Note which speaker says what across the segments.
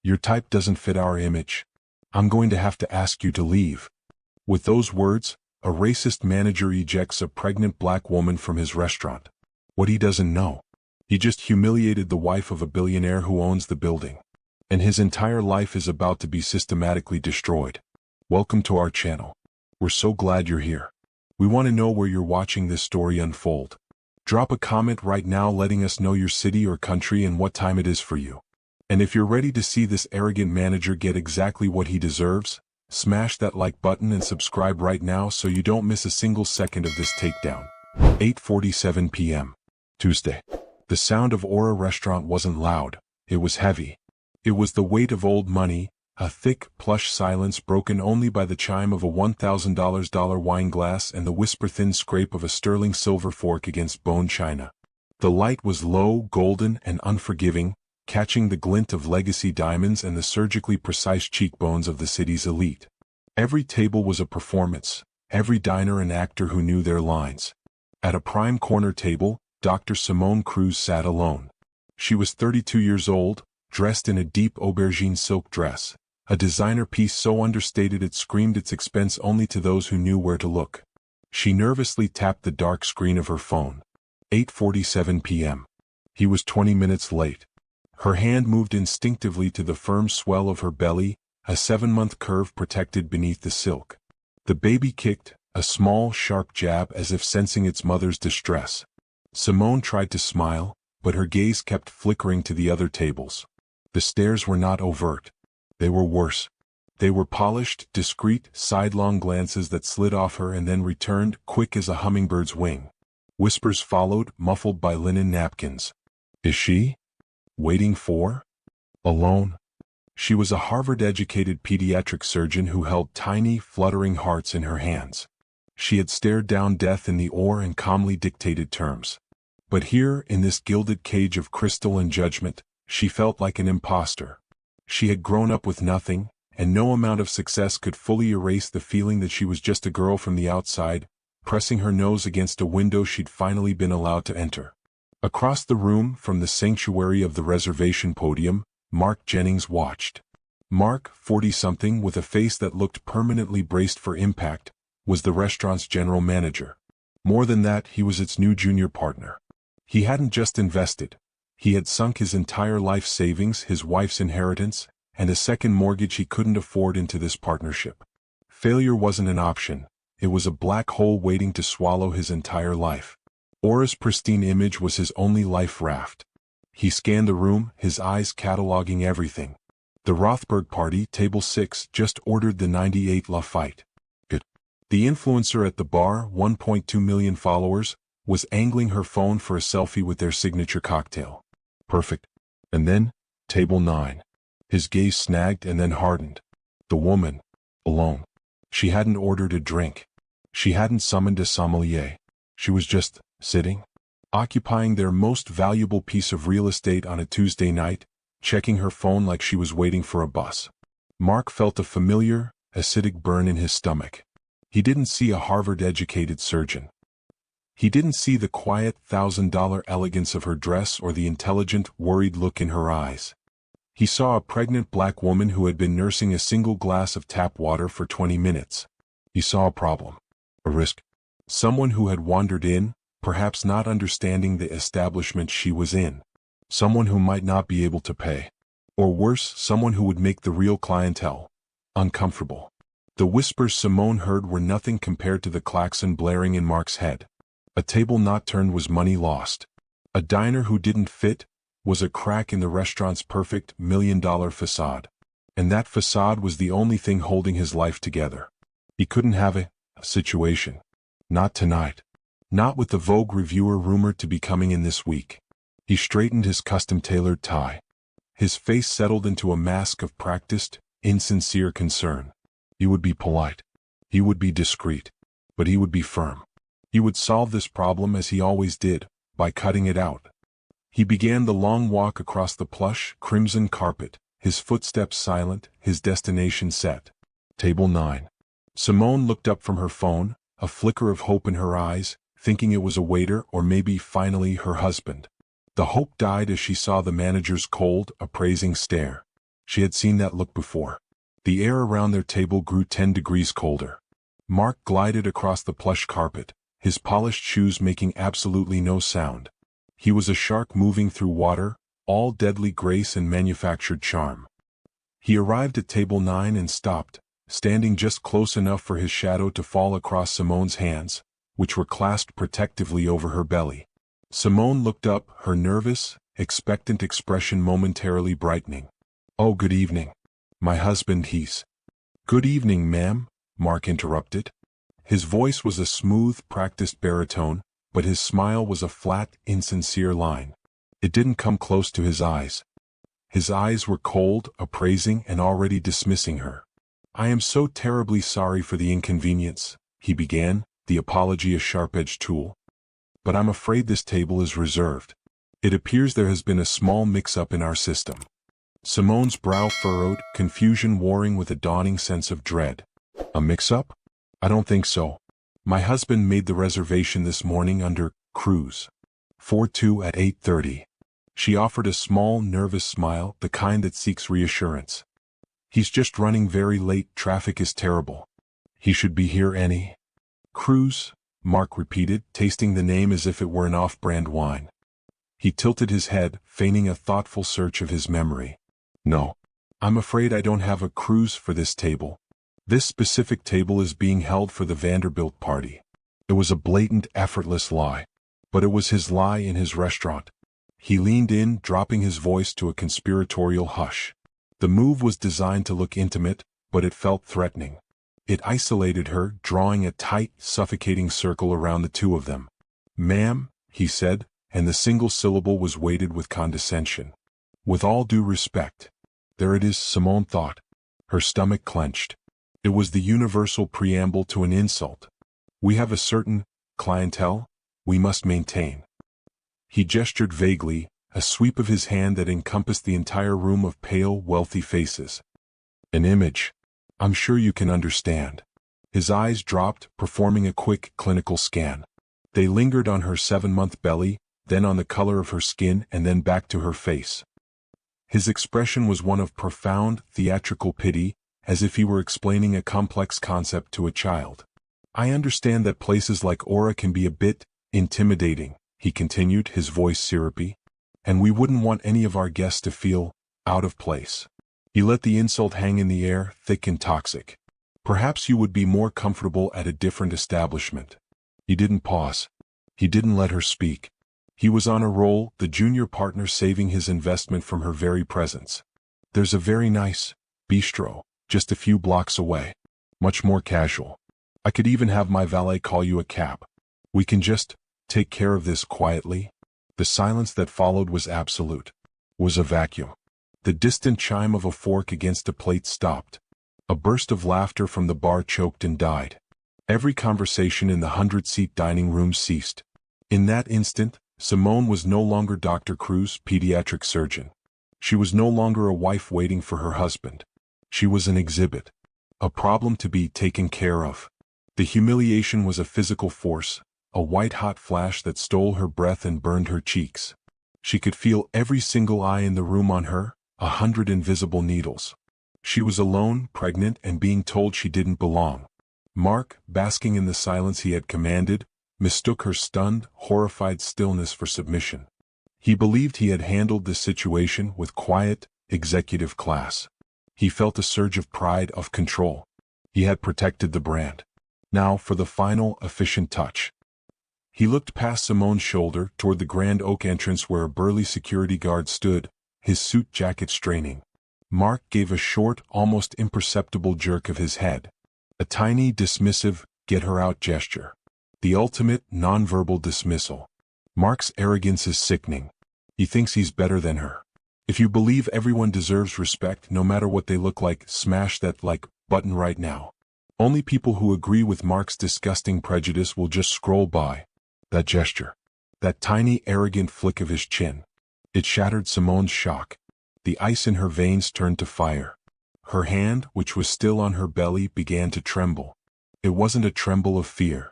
Speaker 1: Your type doesn't fit our image. I'm going to have to ask you to leave." With those words, a racist manager ejects a pregnant black woman from his restaurant. What he doesn't know: he just humiliated the wife of a billionaire who owns the building. And his entire life is about to be systematically destroyed. Welcome to our channel. We're so glad you're here. We want to know where you're watching this story unfold. Drop a comment right now letting us know your city or country and what time it is for you. And if you're ready to see this arrogant manager get exactly what he deserves, smash that like button and subscribe right now so you don't miss a single second of this takedown. 8:47 p.m. Tuesday. The sound of Aura restaurant wasn't loud, it was heavy. It was the weight of old money, a thick, plush silence broken only by the chime of a $1,000 wine glass and the whisper-thin scrape of a sterling silver fork against bone china. The light was low, golden, and unforgiving, catching the glint of legacy diamonds and the surgically precise cheekbones of the city's elite. Every table was a performance, every diner an actor who knew their lines. At a prime corner table, Dr. Simone Cruz sat alone. She was 32 years old, dressed in a deep aubergine silk dress, a designer piece so understated it screamed its expense only to those who knew where to look. She nervously tapped the dark screen of her phone. 8:47 p.m. He was 20 minutes late. Her hand moved instinctively to the firm swell of her belly, a 7-month curve protected beneath the silk. The baby kicked, a small, sharp jab as if sensing its mother's distress. Simone tried to smile, but her gaze kept flickering to the other tables. The stares were not overt. They were worse. They were polished, discreet, sidelong glances that slid off her and then returned, quick as a hummingbird's wing. Whispers followed, muffled by linen napkins. Is she waiting for? Alone? She was a Harvard-educated pediatric surgeon who held tiny, fluttering hearts in her hands. She had stared down death in the ore and calmly dictated terms. But here, in this gilded cage of crystal and judgment, she felt like an imposter. She had grown up with nothing, and no amount of success could fully erase the feeling that she was just a girl from the outside, pressing her nose against a window she'd finally been allowed to enter. Across the room, from the sanctuary of the reservation podium, Mark Jennings watched. Mark, 40-something with a face that looked permanently braced for impact, was the restaurant's general manager. More than that, he was its new junior partner. He hadn't just invested. He had sunk his entire life savings, his wife's inheritance, and a second mortgage he couldn't afford into this partnership. Failure wasn't an option. It was a black hole waiting to swallow his entire life. Aura's pristine image was his only life raft. He scanned the room, his eyes cataloging everything. The Rothberg party, table 6, just ordered the 98 Lafite. The influencer at the bar, 1.2 million followers, was angling her phone for a selfie with their signature cocktail. Perfect. And then, table 9. His gaze snagged and then hardened. The woman. Alone. She hadn't ordered a drink. She hadn't summoned a sommelier. She was just sitting, occupying their most valuable piece of real estate on a Tuesday night, checking her phone like she was waiting for a bus. Mark felt a familiar, acidic burn in his stomach. He didn't see a Harvard-educated surgeon. He didn't see the quiet $1,000 elegance of her dress or the intelligent, worried look in her eyes. He saw a pregnant black woman who had been nursing a single glass of tap water for 20 minutes. He saw a problem. A risk. Someone who had wandered in, perhaps not understanding the establishment she was in. Someone who might not be able to pay. Or worse, someone who would make the real clientele uncomfortable. The whispers Simone heard were nothing compared to the klaxon blaring in Mark's head. A table not turned was money lost. A diner who didn't fit was a crack in the restaurant's perfect $1 million facade. And that facade was the only thing holding his life together. He couldn't have a situation. Not tonight. Not with the Vogue reviewer rumored to be coming in this week. He straightened his custom-tailored tie. His face settled into a mask of practiced, insincere concern. He would be polite. He would be discreet. But he would be firm. He would solve this problem as he always did, by cutting it out. He began the long walk across the plush, crimson carpet, his footsteps silent, his destination set. Table 9. Simone looked up from her phone, a flicker of hope in her eyes, thinking it was a waiter or maybe finally her husband. The hope died as she saw the manager's cold, appraising stare. She had seen that look before. The air around their table grew 10 degrees colder. Mark glided across the plush carpet, his polished shoes making absolutely no sound. He was a shark moving through water, all deadly grace and manufactured charm. He arrived at table 9 and stopped, standing just close enough for his shadow to fall across Simone's hands, which were clasped protectively over her belly. Simone looked up, her nervous, expectant expression momentarily brightening. "Oh, good evening. My husband, he's—" "Good evening, ma'am," Mark interrupted. His voice was a smooth, practiced baritone, but his smile was a flat, insincere line. It didn't come close to his eyes. His eyes were cold, appraising, and already dismissing her. "I am so terribly sorry for the inconvenience," he began, the apology a sharp-edged tool. "But I'm afraid this table is reserved. It appears there has been a small mix-up in our system." Simone's brow furrowed, confusion warring with a dawning sense of dread. "A mix-up? I don't think so. My husband made the reservation this morning under cruise 42 at 8:30. She offered a small, nervous smile, the kind that seeks reassurance. "He's just running very late, traffic is terrible. He should be here any—" "Cruise?" Mark repeated, tasting the name as if it were an off-brand wine. He tilted his head, feigning a thoughtful search of his memory. "No. I'm afraid I don't have a cruise for this table. This specific table is being held for the Vanderbilt party." It was a blatant, effortless lie. But it was his lie in his restaurant. He leaned in, dropping his voice to a conspiratorial hush. The move was designed to look intimate, but it felt threatening. It isolated her, drawing a tight, suffocating circle around the two of them. "Ma'am," he said, and the single syllable was weighted with condescension. "With all due respect." There it is, Simone thought. Her stomach clenched. It was the universal preamble to an insult. "We have a certain clientele we must maintain." He gestured vaguely, a sweep of his hand that encompassed the entire room of pale, wealthy faces. "An image. I'm sure you can understand." His eyes dropped, performing a quick, clinical scan. They lingered on her 7-month belly, then on the color of her skin, and then back to her face. His expression was one of profound, theatrical pity, as if he were explaining a complex concept to a child. "I understand that places like Aura can be a bit intimidating," he continued, his voice syrupy, "and we wouldn't want any of our guests to feel out of place." He let the insult hang in the air, thick and toxic. "Perhaps you would be more comfortable at a different establishment." He didn't pause. He didn't let her speak. He was on a roll, the junior partner saving his investment from her very presence. "There's a very nice bistro just a few blocks away. Much more casual. I could even have my valet call you a cab. We can just take care of this quietly." The silence that followed was absolute. Was a vacuum. The distant chime of a fork against a plate stopped. A burst of laughter from the bar choked and died. Every conversation in the 100-seat dining room ceased. In that instant, Simone was no longer Dr. Cruz, pediatric surgeon. She was no longer a wife waiting for her husband. She was an exhibit. A problem to be taken care of. The humiliation was a physical force, a white-hot flash that stole her breath and burned her cheeks. She could feel every single eye in the room on her, 100 invisible needles. She was alone, pregnant, and being told she didn't belong. Mark, basking in the silence he had commanded, mistook her stunned, horrified stillness for submission. He believed he had handled the situation with quiet, executive class. He felt a surge of pride, of control. He had protected the brand. Now for the final, efficient touch. He looked past Simone's shoulder toward the grand oak entrance where a burly security guard stood, his suit jacket straining. Mark gave a short, almost imperceptible jerk of his head. A tiny, dismissive, get-her-out gesture. The ultimate, nonverbal dismissal. Mark's arrogance is sickening. He thinks he's better than her. If you believe everyone deserves respect no matter what they look like, smash that like button right now. Only people who agree with Mark's disgusting prejudice will just scroll by. That gesture. That tiny, arrogant flick of his chin. It shattered Simone's shock. The ice in her veins turned to fire. Her hand, which was still on her belly, began to tremble. It wasn't a tremble of fear.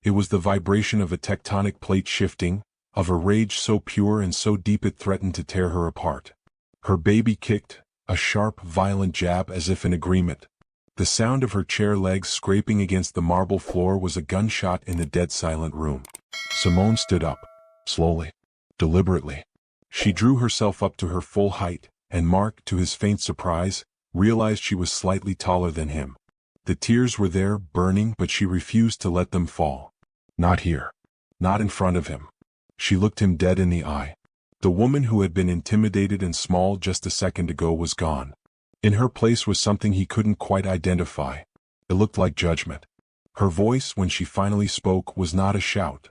Speaker 1: It was the vibration of a tectonic plate shifting, of a rage so pure and so deep it threatened to tear her apart. Her baby kicked, a sharp, violent jab as if in agreement. The sound of her chair legs scraping against the marble floor was a gunshot in the dead silent room. Simone stood up, slowly, deliberately. She drew herself up to her full height, and Mark, to his faint surprise, realized she was slightly taller than him. The tears were there, burning, but she refused to let them fall. Not here. Not in front of him. She looked him dead in the eye. The woman who had been intimidated and small just a second ago was gone. In her place was something he couldn't quite identify. It looked like judgment. Her voice, when she finally spoke, was not a shout.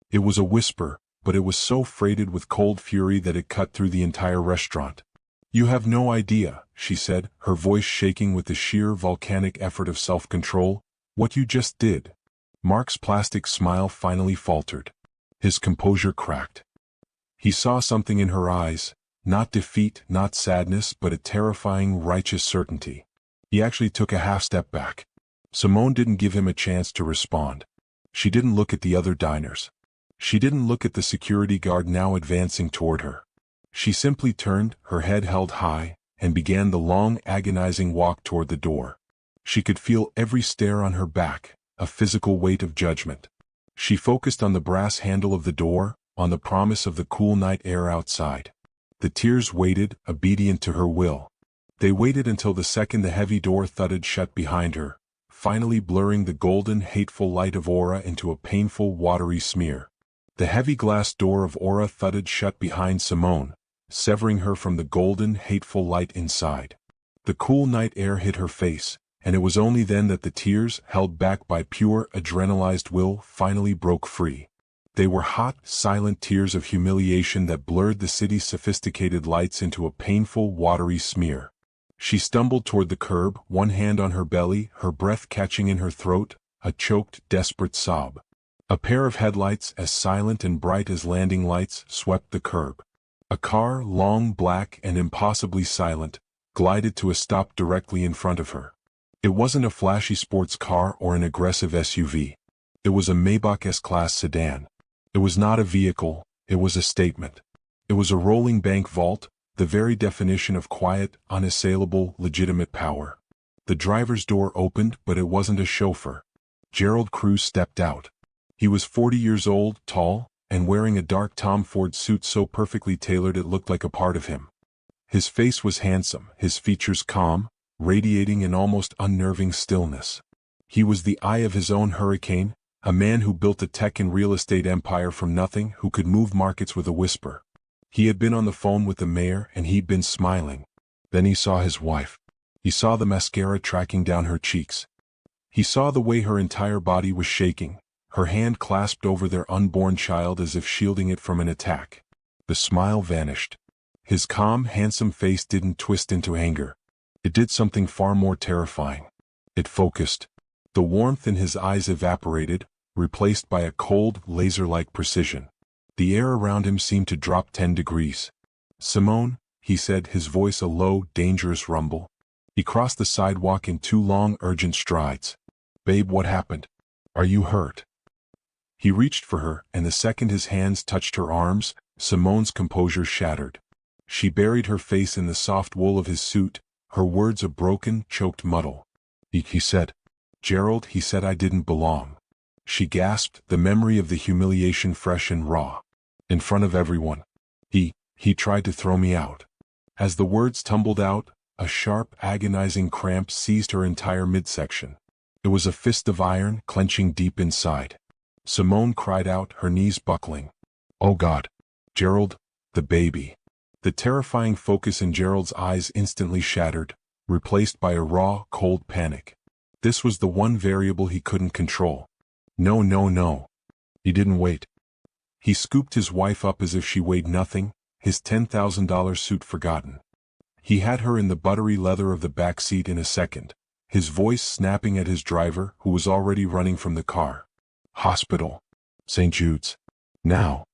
Speaker 1: It was a whisper, but it was so freighted with cold fury that it cut through the entire restaurant. "You have no idea," she said, her voice shaking with the sheer volcanic effort of self-control, "what you just did." Mark's plastic smile finally faltered. His composure cracked. He saw something in her eyes, not defeat, not sadness, but a terrifying, righteous certainty. He actually took a half step back. Simone didn't give him a chance to respond. She didn't look at the other diners. She didn't look at the security guard now advancing toward her. She simply turned, her head held high, and began the long, agonizing walk toward the door. She could feel every stare on her back, a physical weight of judgment. She focused on the brass handle of the door, on the promise of the cool night air outside. The tears waited, obedient to her will. They waited until the second the heavy door thudded shut behind her, finally blurring the golden, hateful light of aura into a painful, watery smear. The heavy glass door of aura thudded shut behind Simone, severing her from the golden, hateful light inside. The cool night air hit her face, and it was only then that the tears, held back by pure, adrenalized will, finally broke free. They were hot, silent tears of humiliation that blurred the city's sophisticated lights into a painful, watery smear. She stumbled toward the curb, one hand on her belly, her breath catching in her throat, a choked, desperate sob. A pair of headlights, as silent and bright as landing lights, swept the curb. A car, long, black, and impossibly silent, glided to a stop directly in front of her. It wasn't a flashy sports car or an aggressive SUV. It was a Maybach S-Class sedan. It was not a vehicle, it was a statement. It was a rolling bank vault, the very definition of quiet, unassailable, legitimate power. The driver's door opened, but it wasn't a chauffeur. Gerald Cruz stepped out. He was 40 years old, tall, and wearing a dark Tom Ford suit so perfectly tailored it looked like a part of him. His face was handsome, his features calm, radiating an almost unnerving stillness. He was the eye of his own hurricane, a man who built a tech and real estate empire from nothing, who could move markets with a whisper. He had been on the phone with the mayor and he'd been smiling. Then he saw his wife. He saw the mascara tracking down her cheeks. He saw the way her entire body was shaking, her hand clasped over their unborn child as if shielding it from an attack. The smile vanished. His calm, handsome face didn't twist into anger. It did something far more terrifying. It focused. The warmth in his eyes evaporated, replaced by a cold, laser-like precision. The air around him seemed to drop 10 degrees. "Simone," he said, his voice a low, dangerous rumble. He crossed the sidewalk in 2 long, urgent strides. "Babe, what happened? Are you hurt?" He reached for her, and the second his hands touched her arms, Simone's composure shattered. She buried her face in the soft wool of his suit, her words a broken, choked muddle. He said. "Gerald," he said, "I didn't belong." She gasped, the memory of the humiliation fresh and raw. "In front of everyone. He tried to throw me out." As the words tumbled out, a sharp, agonizing cramp seized her entire midsection. It was a fist of iron, clenching deep inside. Simone cried out, her knees buckling. "Oh God. Gerald, the baby." The terrifying focus in Gerald's eyes instantly shattered, replaced by a raw, cold panic. This was the one variable he couldn't control. No, no, no. He didn't wait. He scooped his wife up as if she weighed nothing, his $10,000 suit forgotten. He had her in the buttery leather of the back seat in a second, his voice snapping at his driver, who was already running from the car. "Hospital. St. Jude's. Now."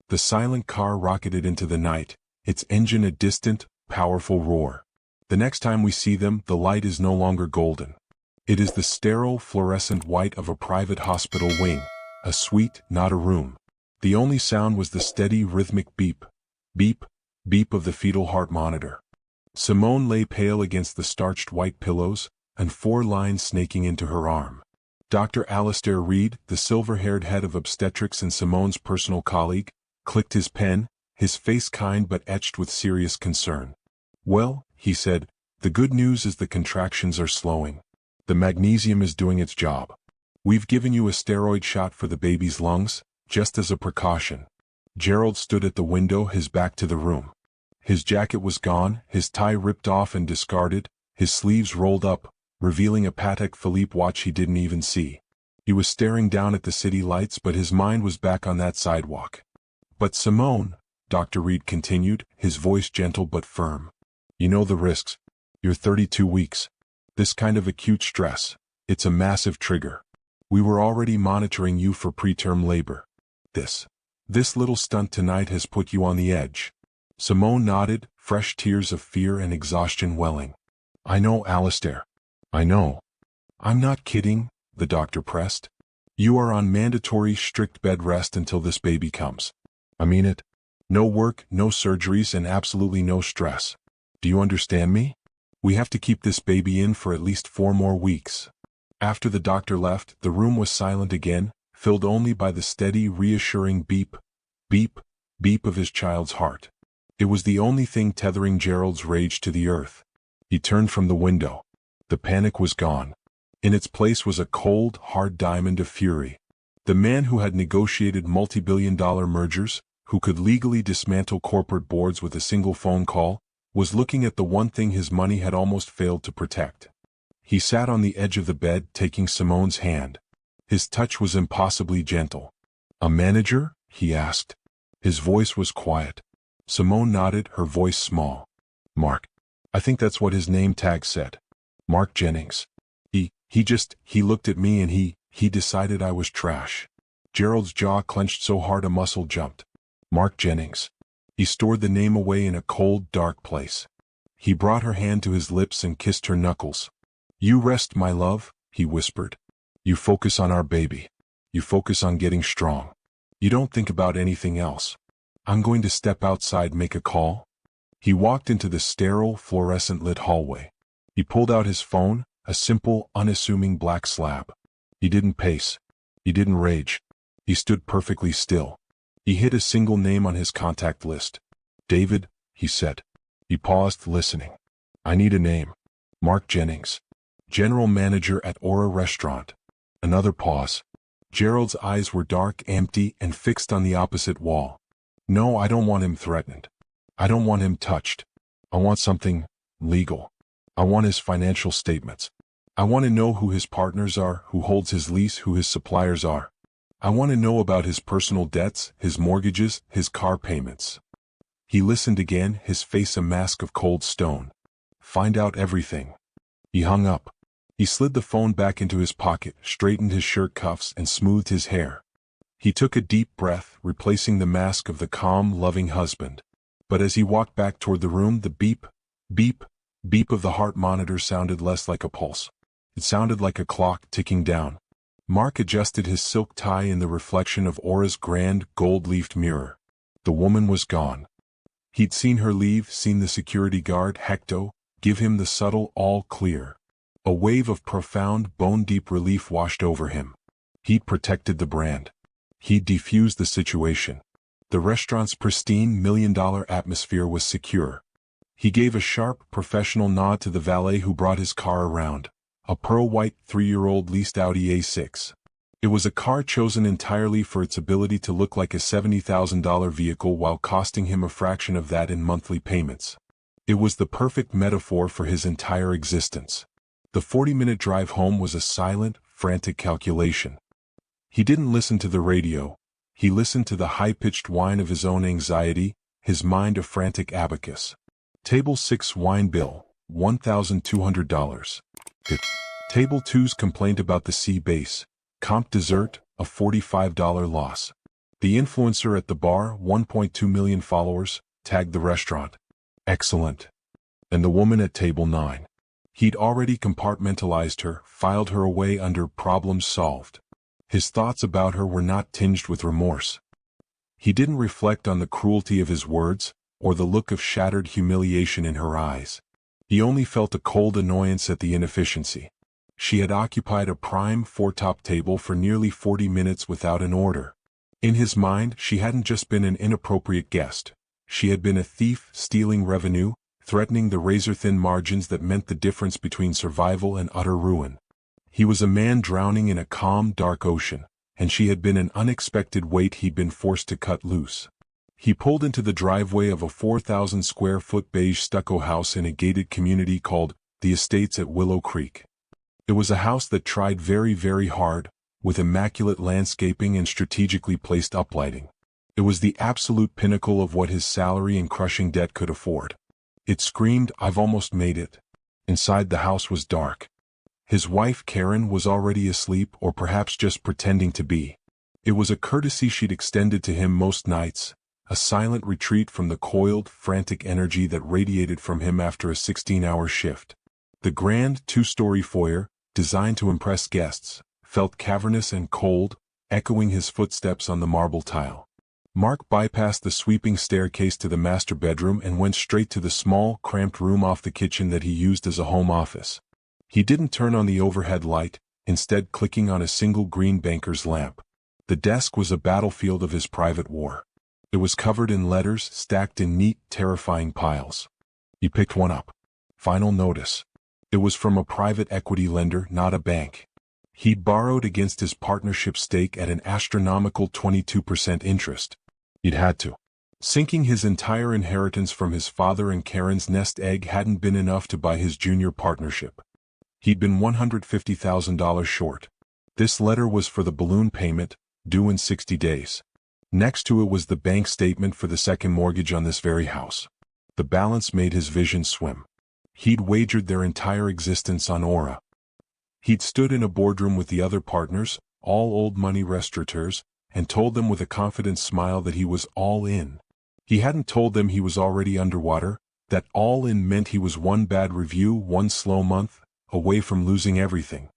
Speaker 1: The silent car rocketed into the night, its engine a distant, powerful roar. The next time we see them, the light is no longer golden. It is the sterile, fluorescent white of a private hospital wing, a suite, not a room. The only sound was the steady, rhythmic beep, beep, beep of the fetal heart monitor. Simone lay pale against the starched white pillows, and 4 lines snaking into her arm. Dr. Alistair Reed, the silver-haired head of obstetrics and Simone's personal colleague, clicked his pen, his face kind but etched with serious concern. "Well," he said, "the good news is the contractions are slowing. The magnesium is doing its job. We've given you a steroid shot for the baby's lungs, just as a precaution." Gerald stood at the window, his back to the room. His jacket was gone, his tie ripped off and discarded, his sleeves rolled up, revealing a Patek Philippe watch he didn't even see. He was staring down at the city lights, but his mind was back on that sidewalk. "But Simone," Dr. Reed continued, his voice gentle but firm, "you know the risks. You're 32 weeks. This kind of acute stress, it's a massive trigger. We were already monitoring you for preterm labor. This little stunt tonight has put you on the edge." Simone nodded, fresh tears of fear and exhaustion welling. "I know, Alistair. I know." "I'm not kidding," the doctor pressed. "You are on mandatory strict bed rest until this baby comes. I mean it. No work, no surgeries, and absolutely no stress. Do you understand me? We have to keep this baby in for at least 4 more weeks. After the doctor left, the room was silent again, filled only by the steady, reassuring beep, beep, beep of his child's heart. It was the only thing tethering Gerald's rage to the earth. He turned from the window. The panic was gone. In its place was a cold, hard diamond of fury. The man who had negotiated multi-billion-dollar mergers, who could legally dismantle corporate boards with a single phone call, was looking at the one thing his money had almost failed to protect. He sat on the edge of the bed, taking Simone's hand. His touch was impossibly gentle. "A manager?" he asked. His voice was quiet. Simone nodded, her voice small. "Mark. I think that's what his name tag said. Mark Jennings. He looked at me and he decided I was trash." Gerald's jaw clenched so hard a muscle jumped. Mark Jennings. He stored the name away in a cold, dark place. He brought her hand to his lips and kissed her knuckles. "You rest, my love," he whispered. "You focus on our baby. You focus on getting strong. You don't think about anything else. I'm going to step outside, make a call." He walked into the sterile, fluorescent-lit hallway. He pulled out his phone, a simple, unassuming black slab. He didn't pace. He didn't rage. He stood perfectly still. He hit a single name on his contact list. "David," he said. He paused, listening. "I need a name. Mark Jennings. General manager at Aura Restaurant." Another pause. Gerald's eyes were dark, empty, and fixed on the opposite wall. "No, I don't want him threatened. I don't want him touched. I want something legal. I want his financial statements. I want to know who his partners are, who holds his lease, who his suppliers are. I want to know about his personal debts, his mortgages, his car payments." He listened again, his face a mask of cold stone. "Find out everything." He hung up. He slid the phone back into his pocket, straightened his shirt cuffs, and smoothed his hair. He took a deep breath, replacing the mask of the calm, loving husband. But as he walked back toward the room, the beep, beep, beep of the heart monitor sounded less like a pulse. It sounded like a clock ticking down. Mark adjusted his silk tie in the reflection of Aura's grand, gold-leafed mirror. The woman was gone. He'd seen her leave, seen the security guard, Hecto, give him the subtle all clear. A wave of profound, bone-deep relief washed over him. He'd protected the brand. He'd defused the situation. The restaurant's pristine, million-dollar atmosphere was secure. He gave a sharp, professional nod to the valet who brought his car around. A pearl-white, 3-year-old leased Audi A6. It was a car chosen entirely for its ability to look like a $70,000 vehicle while costing him a fraction of that in monthly payments. It was the perfect metaphor for his entire existence. The 40-minute drive home was a silent, frantic calculation. He didn't listen to the radio. He listened to the high-pitched whine of his own anxiety, his mind a frantic abacus. Table 6 wine bill, $1,200. Table 2's complaint about the C base. Comp dessert, a $45 loss. The influencer at the bar, 1.2 million followers, tagged the restaurant. Excellent. And the woman at table 9. He'd already compartmentalized her, filed her away under problems solved. His thoughts about her were not tinged with remorse. He didn't reflect on the cruelty of his words, or the look of shattered humiliation in her eyes. He only felt a cold annoyance at the inefficiency. She had occupied a prime four-top table for nearly 40 minutes without an order. In his mind, she hadn't just been an inappropriate guest. She had been a thief stealing revenue, threatening the razor-thin margins that meant the difference between survival and utter ruin. He was a man drowning in a calm, dark ocean, and she had been an unexpected weight he'd been forced to cut loose. He pulled into the driveway of a 4,000-square-foot beige stucco house in a gated community called the Estates at Willow Creek. It was a house that tried very, very hard, with immaculate landscaping and strategically placed uplighting. It was the absolute pinnacle of what his salary and crushing debt could afford. It screamed, "I've almost made it." Inside the house was dark. His wife, Karen, was already asleep or perhaps just pretending to be. It was a courtesy she'd extended to him most nights, a silent retreat from the coiled, frantic energy that radiated from him after a 16-hour shift. The grand, two-story foyer, designed to impress guests, felt cavernous and cold, echoing his footsteps on the marble tile. Mark bypassed the sweeping staircase to the master bedroom and went straight to the small, cramped room off the kitchen that he used as a home office. He didn't turn on the overhead light, instead clicking on a single green banker's lamp. The desk was a battlefield of his private war. It was covered in letters stacked in neat, terrifying piles. He picked one up. Final notice. It was from a private equity lender, not a bank. He'd borrowed against his partnership stake at an astronomical 22% interest. He'd had to. Sinking his entire inheritance from his father and Karen's nest egg hadn't been enough to buy his junior partnership. He'd been $150,000 short. This letter was for the balloon payment, due in 60 days. Next to it was the bank statement for the second mortgage on this very house. The balance made his vision swim. He'd wagered their entire existence on Aura. He'd stood in a boardroom with the other partners, all old money restaurateurs, and told them with a confident smile that he was all in. He hadn't told them he was already underwater, that all in meant he was one bad review, one slow month, away from losing everything.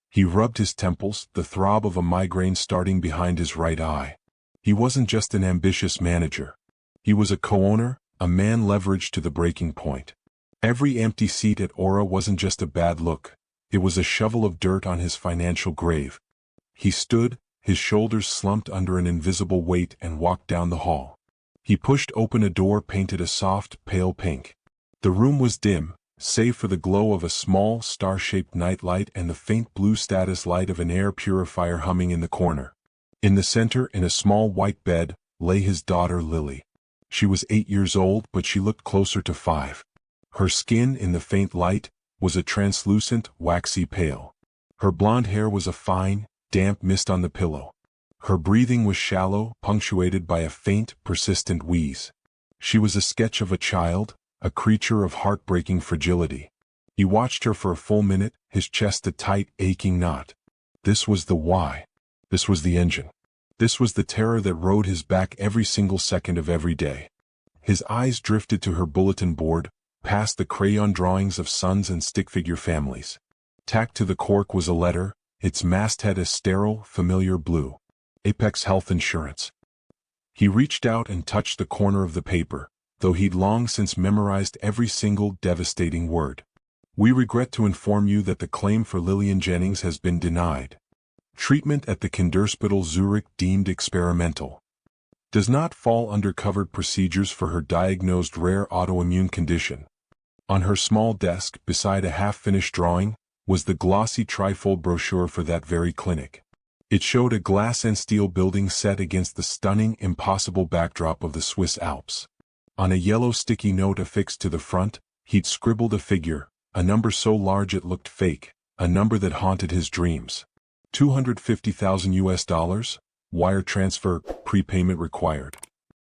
Speaker 1: He rubbed his temples, the throb of a migraine starting behind his right eye. He wasn't just an ambitious manager. He was a co-owner, a man leveraged to the breaking point. Every empty seat at Aura wasn't just a bad look. It was a shovel of dirt on his financial grave. He stood, his shoulders slumped under an invisible weight, and walked down the hall. He pushed open a door painted a soft, pale pink. The room was dim, save for the glow of a small, star-shaped nightlight and the faint blue status light of an air purifier humming in the corner. In the center, in a small white bed, lay his daughter Lily. She was 8 years old, but she looked closer to 5. Her skin, in the faint light, was a translucent, waxy pale. Her blonde hair was a fine, damp mist on the pillow. Her breathing was shallow, punctuated by a faint, persistent wheeze. She was a sketch of a child, a creature of heartbreaking fragility. He watched her for a full minute, his chest a tight, aching knot. This was the why. This was the engine. This was the terror that rode his back every single second of every day. His eyes drifted to her bulletin board, past the crayon drawings of sons and stick-figure families. Tacked to the cork was a letter, its masthead a sterile, familiar blue. Apex Health Insurance. He reached out and touched the corner of the paper, though he'd long since memorized every single devastating word. We regret to inform you that the claim for Lillian Jennings has been denied. Treatment at the Kinderspital Zurich deemed experimental. Does not fall under covered procedures for her diagnosed rare autoimmune condition. On her small desk, beside a half-finished drawing, was the glossy trifold brochure for that very clinic. It showed a glass and steel building set against the stunning, impossible backdrop of the Swiss Alps. On a yellow sticky note affixed to the front, he'd scribbled a figure, a number so large it looked fake, a number that haunted his dreams. $250,000, wire transfer, prepayment required.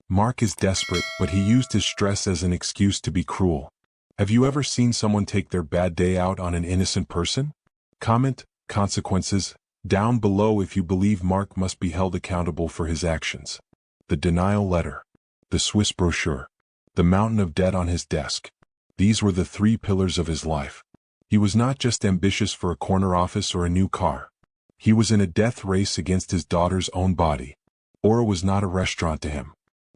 Speaker 1: Mark is desperate, but he used his stress as an excuse to be cruel. Have you ever seen someone take their bad day out on an innocent person? Comment, consequences, down below if you believe Mark must be held accountable for his actions. The denial letter. The Swiss brochure. The mountain of debt on his desk. These were the 3 pillars of his life. He was not just ambitious for a corner office or a new car. He was in a death race against his daughter's own body. Aura was not a restaurant to him.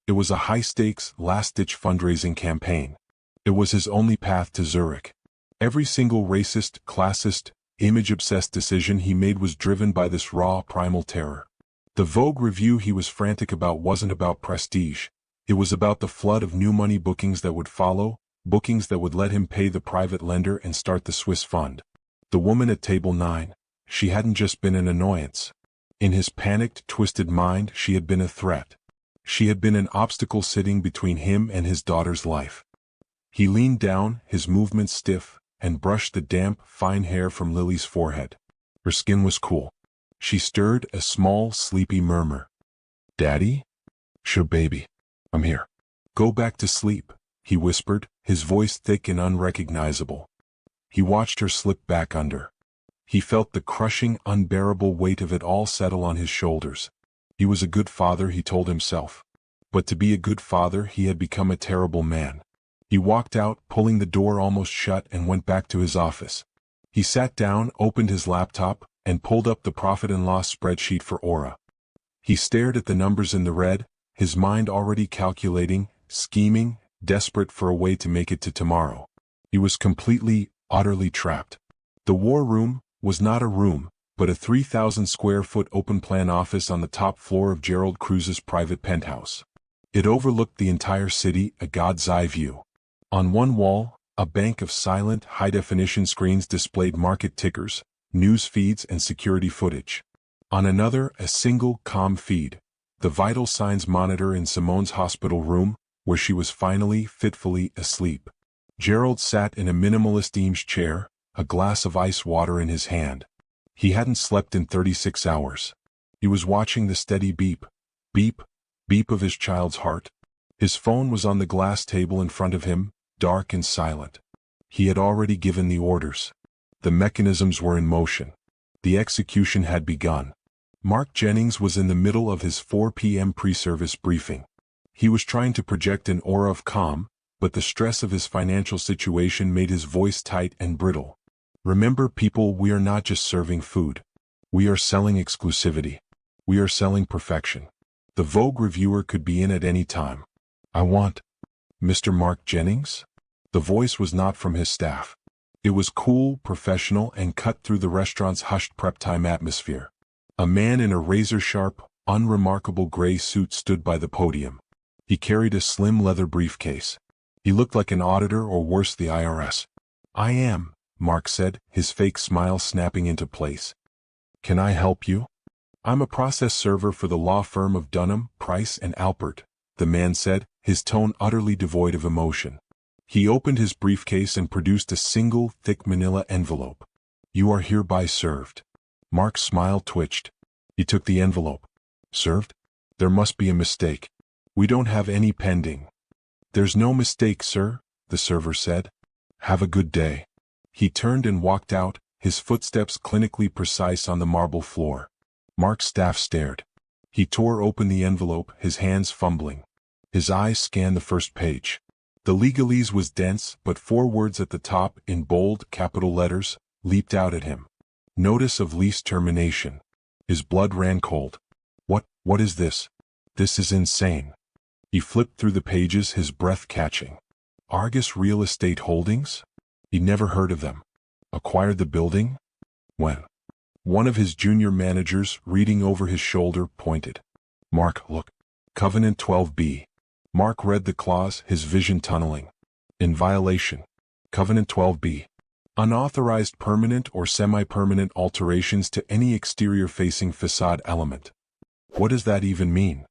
Speaker 1: It was a high-stakes, last-ditch fundraising campaign. It was his only path to Zurich. Every single racist, classist, image-obsessed decision he made was driven by this raw, primal terror. The Vogue review he was frantic about wasn't about prestige. It was about the flood of new money bookings that would follow, bookings that would let him pay the private lender and start the Swiss fund. The woman at table 9, she hadn't just been an annoyance. In his panicked, twisted mind, she had been a threat. She had been an obstacle sitting between him and his daughter's life. He leaned down, his movements stiff, and brushed the damp, fine hair from Lily's forehead. Her skin was cool. She stirred a small, sleepy murmur. "Daddy? Sure, baby. I'm here." "Go back to sleep," he whispered, his voice thick and unrecognizable. He watched her slip back under. He felt the crushing, unbearable weight of it all settle on his shoulders. He was a good father, he told himself. But to be a good father, he had become a terrible man. He walked out, pulling the door almost shut, and went back to his office. He sat down, opened his laptop, and pulled up the profit and loss spreadsheet for Aura. He stared at the numbers in the red, his mind already calculating, scheming, desperate for a way to make it to tomorrow. He was completely, utterly trapped. The war room was not a room, but a 3,000-square-foot open-plan office on the top floor of Gerald Cruz's private penthouse. It overlooked the entire city, a god's-eye view. On one wall, a bank of silent, high-definition screens displayed market tickers, news feeds, and security footage. On another, a single, calm feed, the vital signs monitor in Simone's hospital room, where she was finally, fitfully asleep. Gerald sat in a minimalist Eames chair, a glass of ice water in his hand. He hadn't slept in 36 hours. He was watching the steady beep, beep, beep of his child's heart. His phone was on the glass table in front of him, dark and silent. He had already given the orders. The mechanisms were in motion. The execution had begun. Mark Jennings was in the middle of his 4 p.m. pre-service briefing. He was trying to project an aura of calm, but the stress of his financial situation made his voice tight and brittle. "Remember, people, we are not just serving food. We are selling exclusivity. We are selling perfection. The Vogue reviewer could be in at any time. I want Mr. Mark Jennings?" The voice was not from his staff. It was cool, professional, and cut through the restaurant's hushed prep-time atmosphere. A man in a razor-sharp, unremarkable gray suit stood by the podium. He carried a slim leather briefcase. He looked like an auditor or worse, the IRS. "I am," Mark said, his fake smile snapping into place. "Can I help you?" "I'm a process server for the law firm of Dunham, Price and Alpert," the man said, his tone utterly devoid of emotion. He opened his briefcase and produced a single, thick manila envelope. "You are hereby served." Mark's smile twitched. He took the envelope. "Served? There must be a mistake. We don't have any pending." "There's no mistake, sir," the server said. "Have a good day." He turned and walked out, his footsteps clinically precise on the marble floor. Mark's staff stared. He tore open the envelope, his hands fumbling. His eyes scanned the first page. The legalese was dense, but 4 words at the top, in bold, capital letters, leaped out at him. "Notice of lease termination." His blood ran cold. What is this? This is insane." He flipped through the pages, his breath catching. Argus Real Estate Holdings? He'd never heard of them. Acquired the building? When? One of his junior managers, reading over his shoulder, pointed. "Mark, look. Covenant 12B. Mark read the clause, his vision tunneling. "In violation. Covenant 12B. Unauthorized permanent or semi-permanent alterations to any exterior-facing facade element." What does that even mean?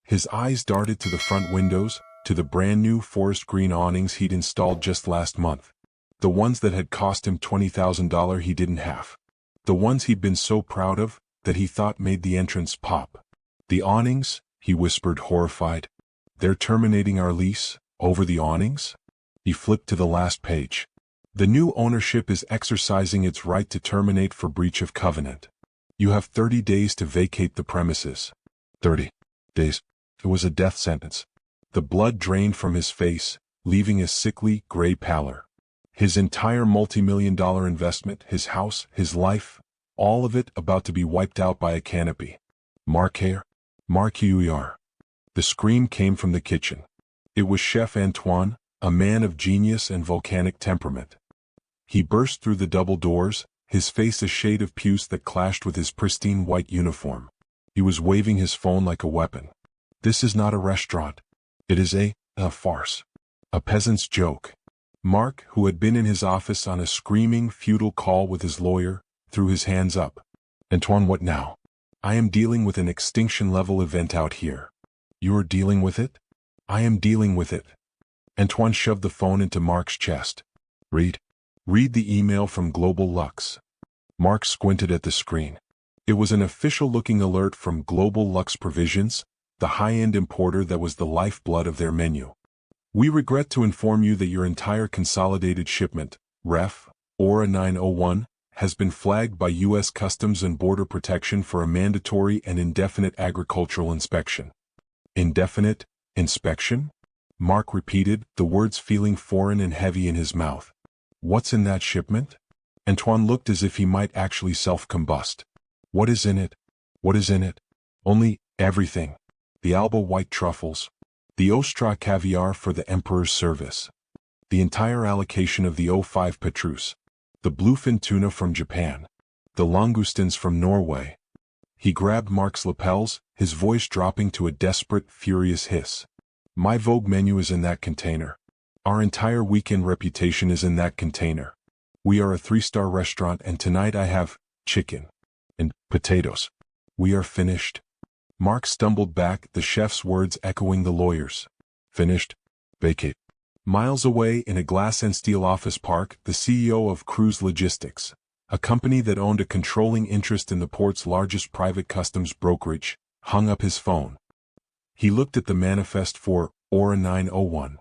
Speaker 1: His eyes darted to the front windows, to the brand-new forest green awnings he'd installed just last month. The ones that had cost him $20,000 he didn't have. The ones he'd been so proud of, that he thought made the entrance pop. "The awnings?" he whispered, horrified. "They're terminating our lease, over the awnings?" He flipped to the last page. "The new ownership is exercising its right to terminate for breach of covenant. You have 30 days to vacate the premises." 30 days. It was a death sentence. The blood drained from his face, leaving a sickly, gray pallor. His entire multi-million-dollar investment, his house, his life, all of it about to be wiped out by a canopy. "Mark here? Mark UER." The scream came from the kitchen. It was Chef Antoine, a man of genius and volcanic temperament. He burst through the double doors, his face a shade of puce that clashed with his pristine white uniform. He was waving his phone like a weapon. This is not a restaurant. It is a farce. A peasant's joke. Mark, who had been in his office on a screaming, futile call with his lawyer, threw his hands up. Antoine, what now? I am dealing with an extinction-level event out here. You're dealing with it? I am dealing with it. Antoine shoved the phone into Mark's chest. Read the email from Global Lux. Mark squinted at the screen. It was an official-looking alert from Global Lux Provisions, the high-end importer that was the lifeblood of their menu. We regret to inform you that your entire consolidated shipment, Ref. Aura 901, has been flagged by U.S. Customs and Border Protection for a mandatory and indefinite agricultural inspection. Indefinite inspection? Mark repeated, the words feeling foreign and heavy in his mouth. What's in that shipment? Antoine looked as if he might actually self-combust. What is in it? What is in it? Only everything. The Alba white truffles. The Ostra caviar for the Emperor's service. The entire allocation of the O5 Petrus. The bluefin tuna from Japan. The langoustines from Norway. He grabbed Mark's lapels, his voice dropping to a desperate, furious hiss. My Vogue menu is in that container. Our entire weekend reputation is in that container. We are a 3-star restaurant and tonight I have chicken and potatoes. We are finished. Mark stumbled back, the chef's words echoing the lawyer's. Finished? Vacate. Miles away in a glass and steel office park, the CEO of Cruise Logistics, a company that owned a controlling interest in the port's largest private customs brokerage, hung up his phone. He looked at the manifest for Aura 901.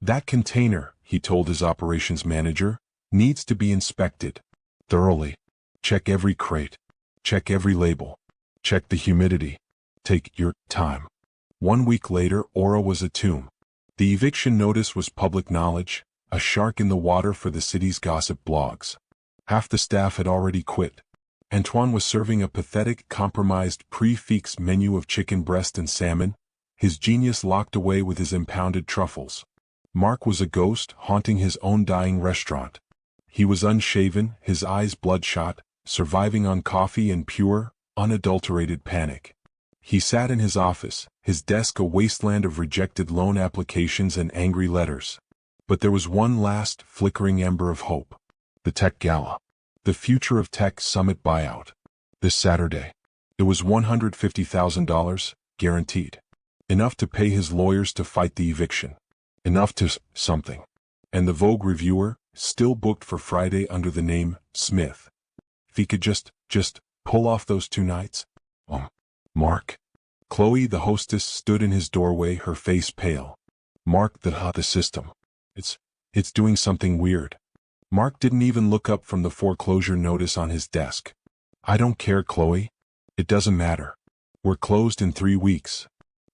Speaker 1: That container, he told his operations manager, needs to be inspected thoroughly. Check every crate. Check every label. Check the humidity. Take your time. 1 week later, Aura was a tomb. The eviction notice was public knowledge, a shark in the water for the city's gossip blogs. Half the staff had already quit. Antoine was serving a pathetic, compromised prix-fixe menu of chicken breast and salmon, his genius locked away with his impounded truffles. Mark was a ghost haunting his own dying restaurant. He was unshaven, his eyes bloodshot, surviving on coffee and pure, unadulterated panic. He sat in his office, his desk a wasteland of rejected loan applications and angry letters. But there was one last, flickering ember of hope. The Tech Gala. The Future of Tech Summit buyout. This Saturday. It was $150,000, guaranteed. Enough to pay his lawyers to fight the eviction. Enough to something. And the Vogue reviewer, still booked for Friday under the name Smith. If he could just pull off those 2 nights. Mark. Chloe, the hostess, stood in his doorway, her face pale. Mark, the system. It's doing something weird. Mark didn't even look up from the foreclosure notice on his desk. I don't care, Chloe. It doesn't matter. We're closed in 3 weeks.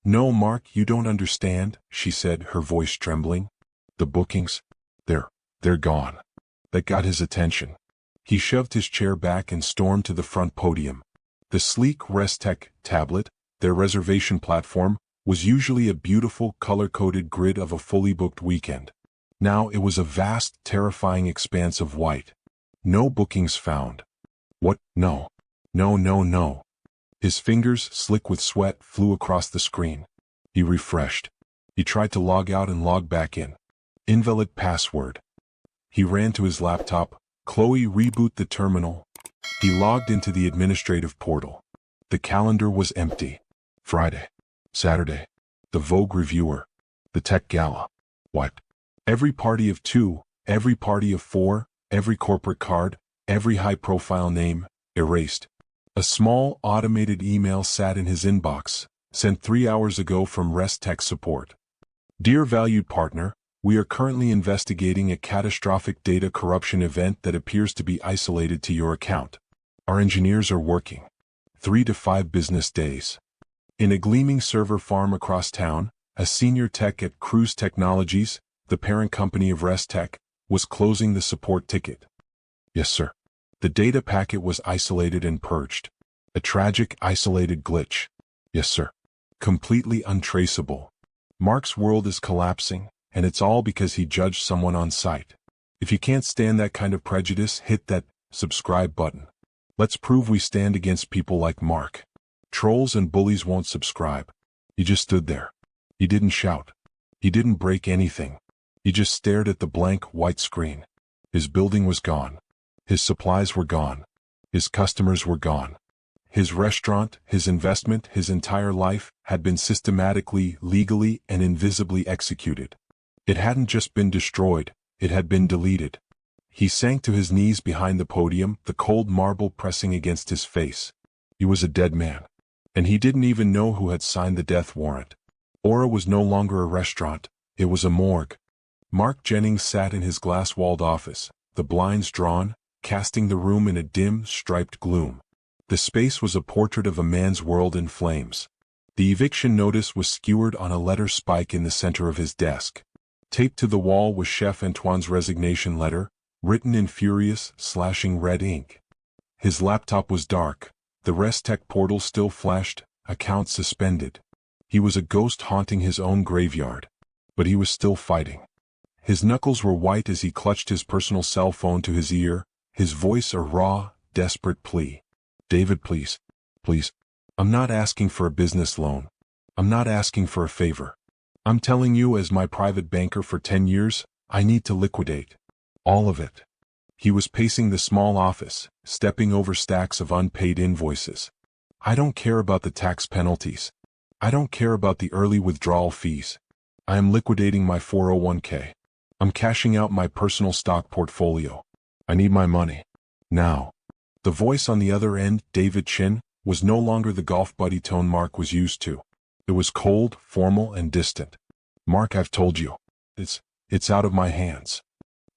Speaker 1: No, Mark, you don't understand, she said, her voice trembling. The bookings? They're gone. That got his attention. He shoved his chair back and stormed to the front podium. The sleek Restech tablet, their reservation platform, was usually a beautiful, color-coded grid of a fully booked weekend. Now it was a vast, terrifying expanse of white. No bookings found. What? No. No. His fingers, slick with sweat, flew across the screen. He refreshed. He tried to log out and log back in. Invalid password. He ran to his laptop. Chloe, reboot the terminal. He logged into the administrative portal. The calendar was empty. Friday. Saturday. The Vogue reviewer. The Tech Gala. What? Every party of 2, every party of 4, every corporate card, every high-profile name, erased. A small, automated email sat in his inbox, sent 3 hours ago from Rest Tech Support. Dear valued partner, we are currently investigating a catastrophic data corruption event that appears to be isolated to your account. Our engineers are working 3 to 5 business days. In a gleaming server farm across town, a senior tech at Cruise Technologies, the parent company of Rest Tech, was closing the support ticket. Yes, sir. The data packet was isolated and purged. A tragic, isolated glitch. Yes, sir. Completely untraceable. Mark's world is collapsing, and it's all because he judged someone on sight. If you can't stand that kind of prejudice, hit that subscribe button. Let's prove we stand against people like Mark. Trolls and bullies won't subscribe. He just stood there. He didn't shout. He didn't break anything. He just stared at the blank white screen. His building was gone. His supplies were gone. His customers were gone. His restaurant, his investment, his entire life had been systematically, legally, and invisibly executed. It hadn't just been destroyed, it had been deleted. He sank to his knees behind the podium, the cold marble pressing against his face. He was a dead man. And he didn't even know who had signed the death warrant. Aura was no longer a restaurant, it was a morgue. Mark Jennings sat in his glass-walled office, the blinds drawn, casting the room in a dim, striped gloom. The space was a portrait of a man's world in flames. The eviction notice was skewered on a letter spike in the center of his desk. Taped to the wall was Chef Antoine's resignation letter, written in furious, slashing red ink. His laptop was dark, the Restech portal still flashed, account suspended. He was a ghost haunting his own graveyard. But he was still fighting. His knuckles were white as he clutched his personal cell phone to his ear, his voice a raw, desperate plea. David, please. Please. I'm not asking for a business loan. I'm not asking for a favor. I'm telling you as my private banker for 10 years, I need to liquidate. All of it. He was pacing the small office, stepping over stacks of unpaid invoices. I don't care about the tax penalties. I don't care about the early withdrawal fees. I am liquidating my 401k. I'm cashing out my personal stock portfolio. I need my money. Now. The voice on the other end, David Chin, was no longer the golf buddy tone Mark was used to. It was cold, formal, and distant. Mark, I've told you. It's out of my hands.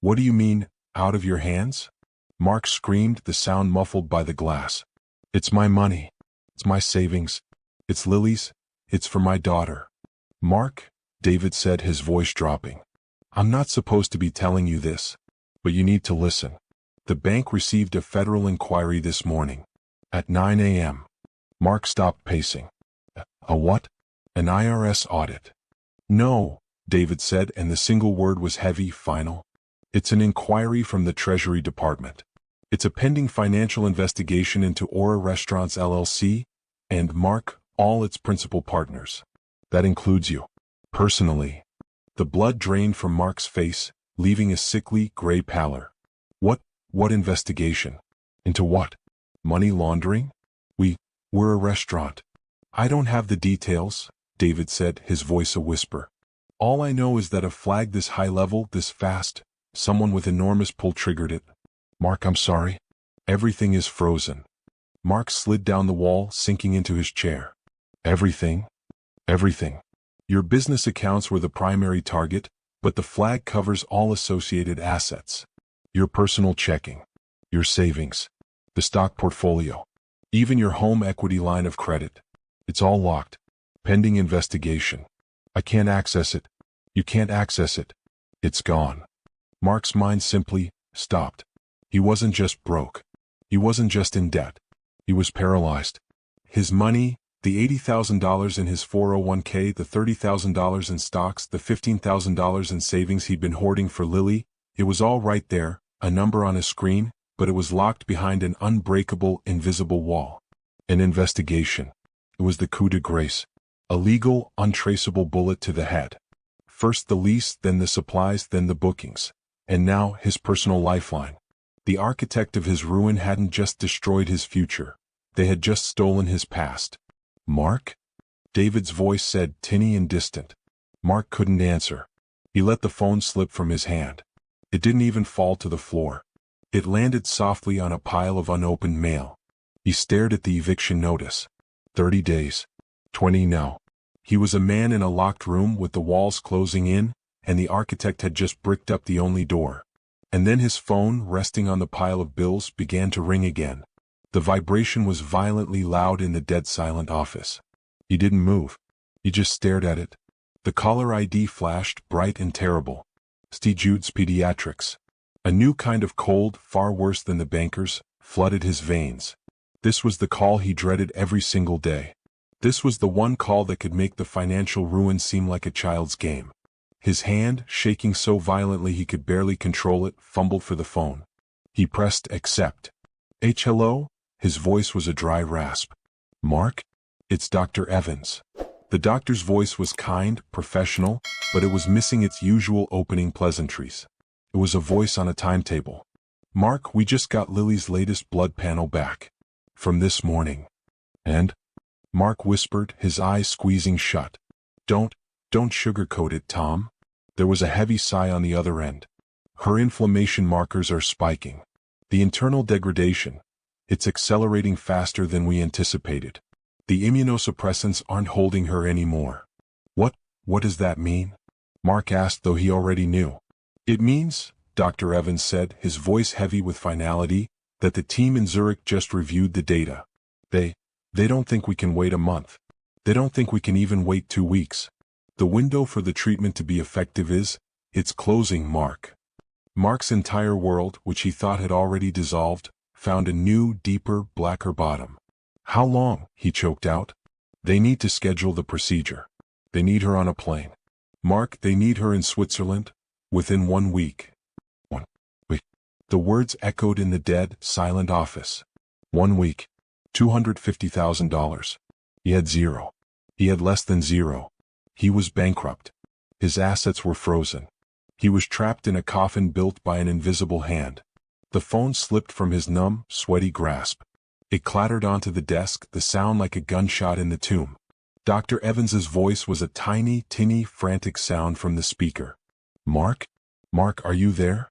Speaker 1: What do you mean, out of your hands? Mark screamed, the sound muffled by the glass. It's my money. It's my savings. It's Lily's. It's for my daughter. Mark, David said, his voice dropping. I'm not supposed to be telling you this, but you need to listen. The bank received a federal inquiry this morning. At 9 a.m. Mark stopped pacing. A what? An IRS audit. No, David said, and the single word was heavy, final. It's an inquiry from the Treasury Department. It's a pending financial investigation into Aura Restaurants LLC, and Mark, all its principal partners. That includes you. Personally. The blood drained from Mark's face, leaving a sickly, gray pallor. What investigation? Into what? Money laundering? We're a restaurant. I don't have the details, David said, his voice a whisper. All I know is that a flag this high level, this fast, someone with enormous pull triggered it. Mark, I'm sorry. Everything is frozen. Mark slid down the wall, sinking into his chair. Everything? Everything. Your business accounts were the primary target, but the flag covers all associated assets. Your personal checking. Your savings. The stock portfolio. Even your home equity line of credit. It's all locked. Pending investigation. I can't access it. You can't access it. It's gone. Mark's mind simply stopped. He wasn't just broke. He wasn't just in debt. He was paralyzed. His money, the $80,000 in his 401k, the $30,000 in stocks, the $15,000 in savings he'd been hoarding for Lily, it was all right there, a number on a screen, but it was locked behind an unbreakable, invisible wall. An investigation. It was the coup de grace. A legal, untraceable bullet to the head. First the lease, then the supplies, then the bookings. And now his personal lifeline. The architect of his ruin hadn't just destroyed his future. They had just stolen his past. Mark? David's voice said, tinny and distant. Mark couldn't answer. He let the phone slip from his hand. It didn't even fall to the floor. It landed softly on a pile of unopened mail. He stared at the eviction notice. 30 days. 20 now. He was a man in a locked room with the walls closing in, and the architect had just bricked up the only door. And then his phone, resting on the pile of bills, began to ring again. The vibration was violently loud in the dead silent office. He didn't move. He just stared at it. The caller ID flashed, bright and terrible. St. Jude's Pediatrics. A new kind of cold, far worse than the banker's, flooded his veins. This was the call he dreaded every single day. This was the one call that could make the financial ruin seem like a child's game. His hand, shaking so violently he could barely control it, fumbled for the phone. He pressed accept. Hello? His voice was a dry rasp. Mark? It's Dr. Evans. The doctor's voice was kind, professional, but it was missing its usual opening pleasantries. It was a voice on a timetable. Mark, we just got Lily's latest blood panel back. From this morning. And? Mark whispered, his eyes squeezing shut. Don't sugarcoat it, Tom. There was a heavy sigh on the other end. Her inflammation markers are spiking. The internal degradation. It's accelerating faster than we anticipated. The immunosuppressants aren't holding her anymore. What does that mean? Mark asked, though he already knew. It means, Dr. Evans said, his voice heavy with finality, that the team in Zurich just reviewed the data. They don't think we can wait a month. They don't think we can even wait 2 weeks. The window for the treatment to be effective it's closing, Mark. Mark's entire world, which he thought had already dissolved, found a new, deeper, blacker bottom. How long? He choked out. They need to schedule the procedure. They need her on a plane. Mark, they need her in Switzerland, within 1 week. 1 week. The words echoed in the dead, silent office. 1 week. $250,000. He had zero. He had less than zero. He was bankrupt. His assets were frozen. He was trapped in a coffin built by an invisible hand. The phone slipped from his numb, sweaty grasp. It clattered onto the desk, the sound like a gunshot in the tomb. Dr. Evans's voice was a tiny, tinny, frantic sound from the speaker. Mark? Mark, are you there?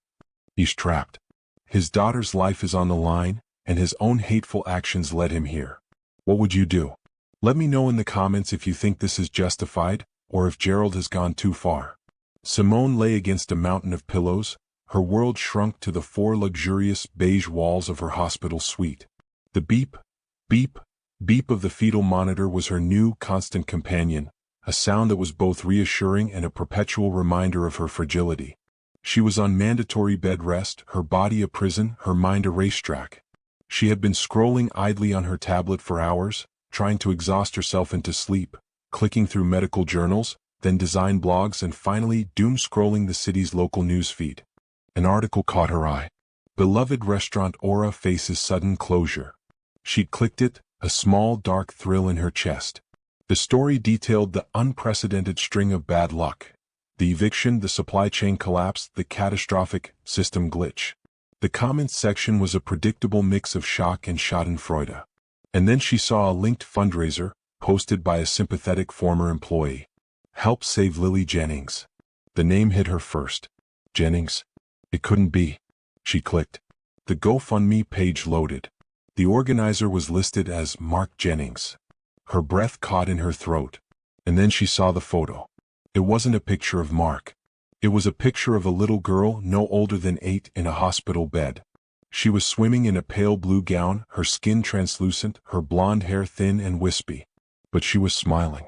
Speaker 1: He's trapped. His daughter's life is on the line, and his own hateful actions led him here. What would you do? Let me know in the comments if you think this is justified, or if Gerald has gone too far. Simone lay against a mountain of pillows, her world shrunk to the 4 luxurious beige walls of her hospital suite. The beep, beep, beep of the fetal monitor was her new, constant companion, a sound that was both reassuring and a perpetual reminder of her fragility. She was on mandatory bed rest, her body a prison, her mind a racetrack. She had been scrolling idly on her tablet for hours, trying to exhaust herself into sleep, clicking through medical journals, then design blogs, and finally doom-scrolling the city's local newsfeed. An article caught her eye. Beloved restaurant Aura faces sudden closure. She'd clicked it, a small dark thrill in her chest. The story detailed the unprecedented string of bad luck. The eviction, the supply chain collapse, the catastrophic system glitch. The comments section was a predictable mix of shock and schadenfreude. And then she saw a linked fundraiser, posted by a sympathetic former employee. Help save Lily Jennings. The name hit her first. Jennings? It couldn't be. She clicked. The GoFundMe page loaded. The organizer was listed as Mark Jennings. Her breath caught in her throat. And then she saw the photo. It wasn't a picture of Mark. It was a picture of a little girl no older than 8 in a hospital bed. She was swimming in a pale blue gown, her skin translucent, her blonde hair thin and wispy. But she was smiling.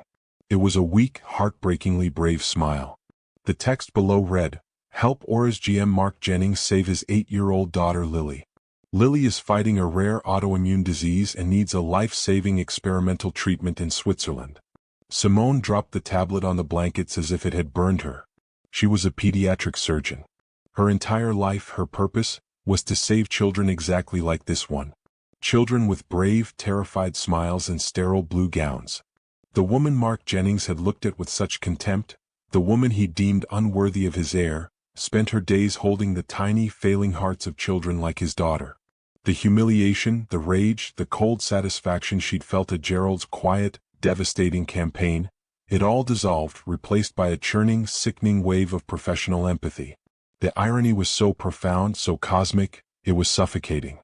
Speaker 1: It was a weak, heartbreakingly brave smile. The text below read, Help Aura's GM Mark Jennings save his 8-year-old daughter Lily. Lily is fighting a rare autoimmune disease and needs a life-saving experimental treatment in Switzerland. Simone dropped the tablet on the blankets as if it had burned her. She was a pediatric surgeon. Her entire life, her purpose, was to save children exactly like this one. Children with brave, terrified smiles and sterile blue gowns. The woman Mark Jennings had looked at with such contempt, the woman he deemed unworthy of his heir, spent her days holding the tiny, failing hearts of children like his daughter. The humiliation, the rage, the cold satisfaction she'd felt at Gerald's quiet, devastating campaign, it all dissolved, replaced by a churning, sickening wave of professional empathy. The irony was so profound, so cosmic, it was suffocating.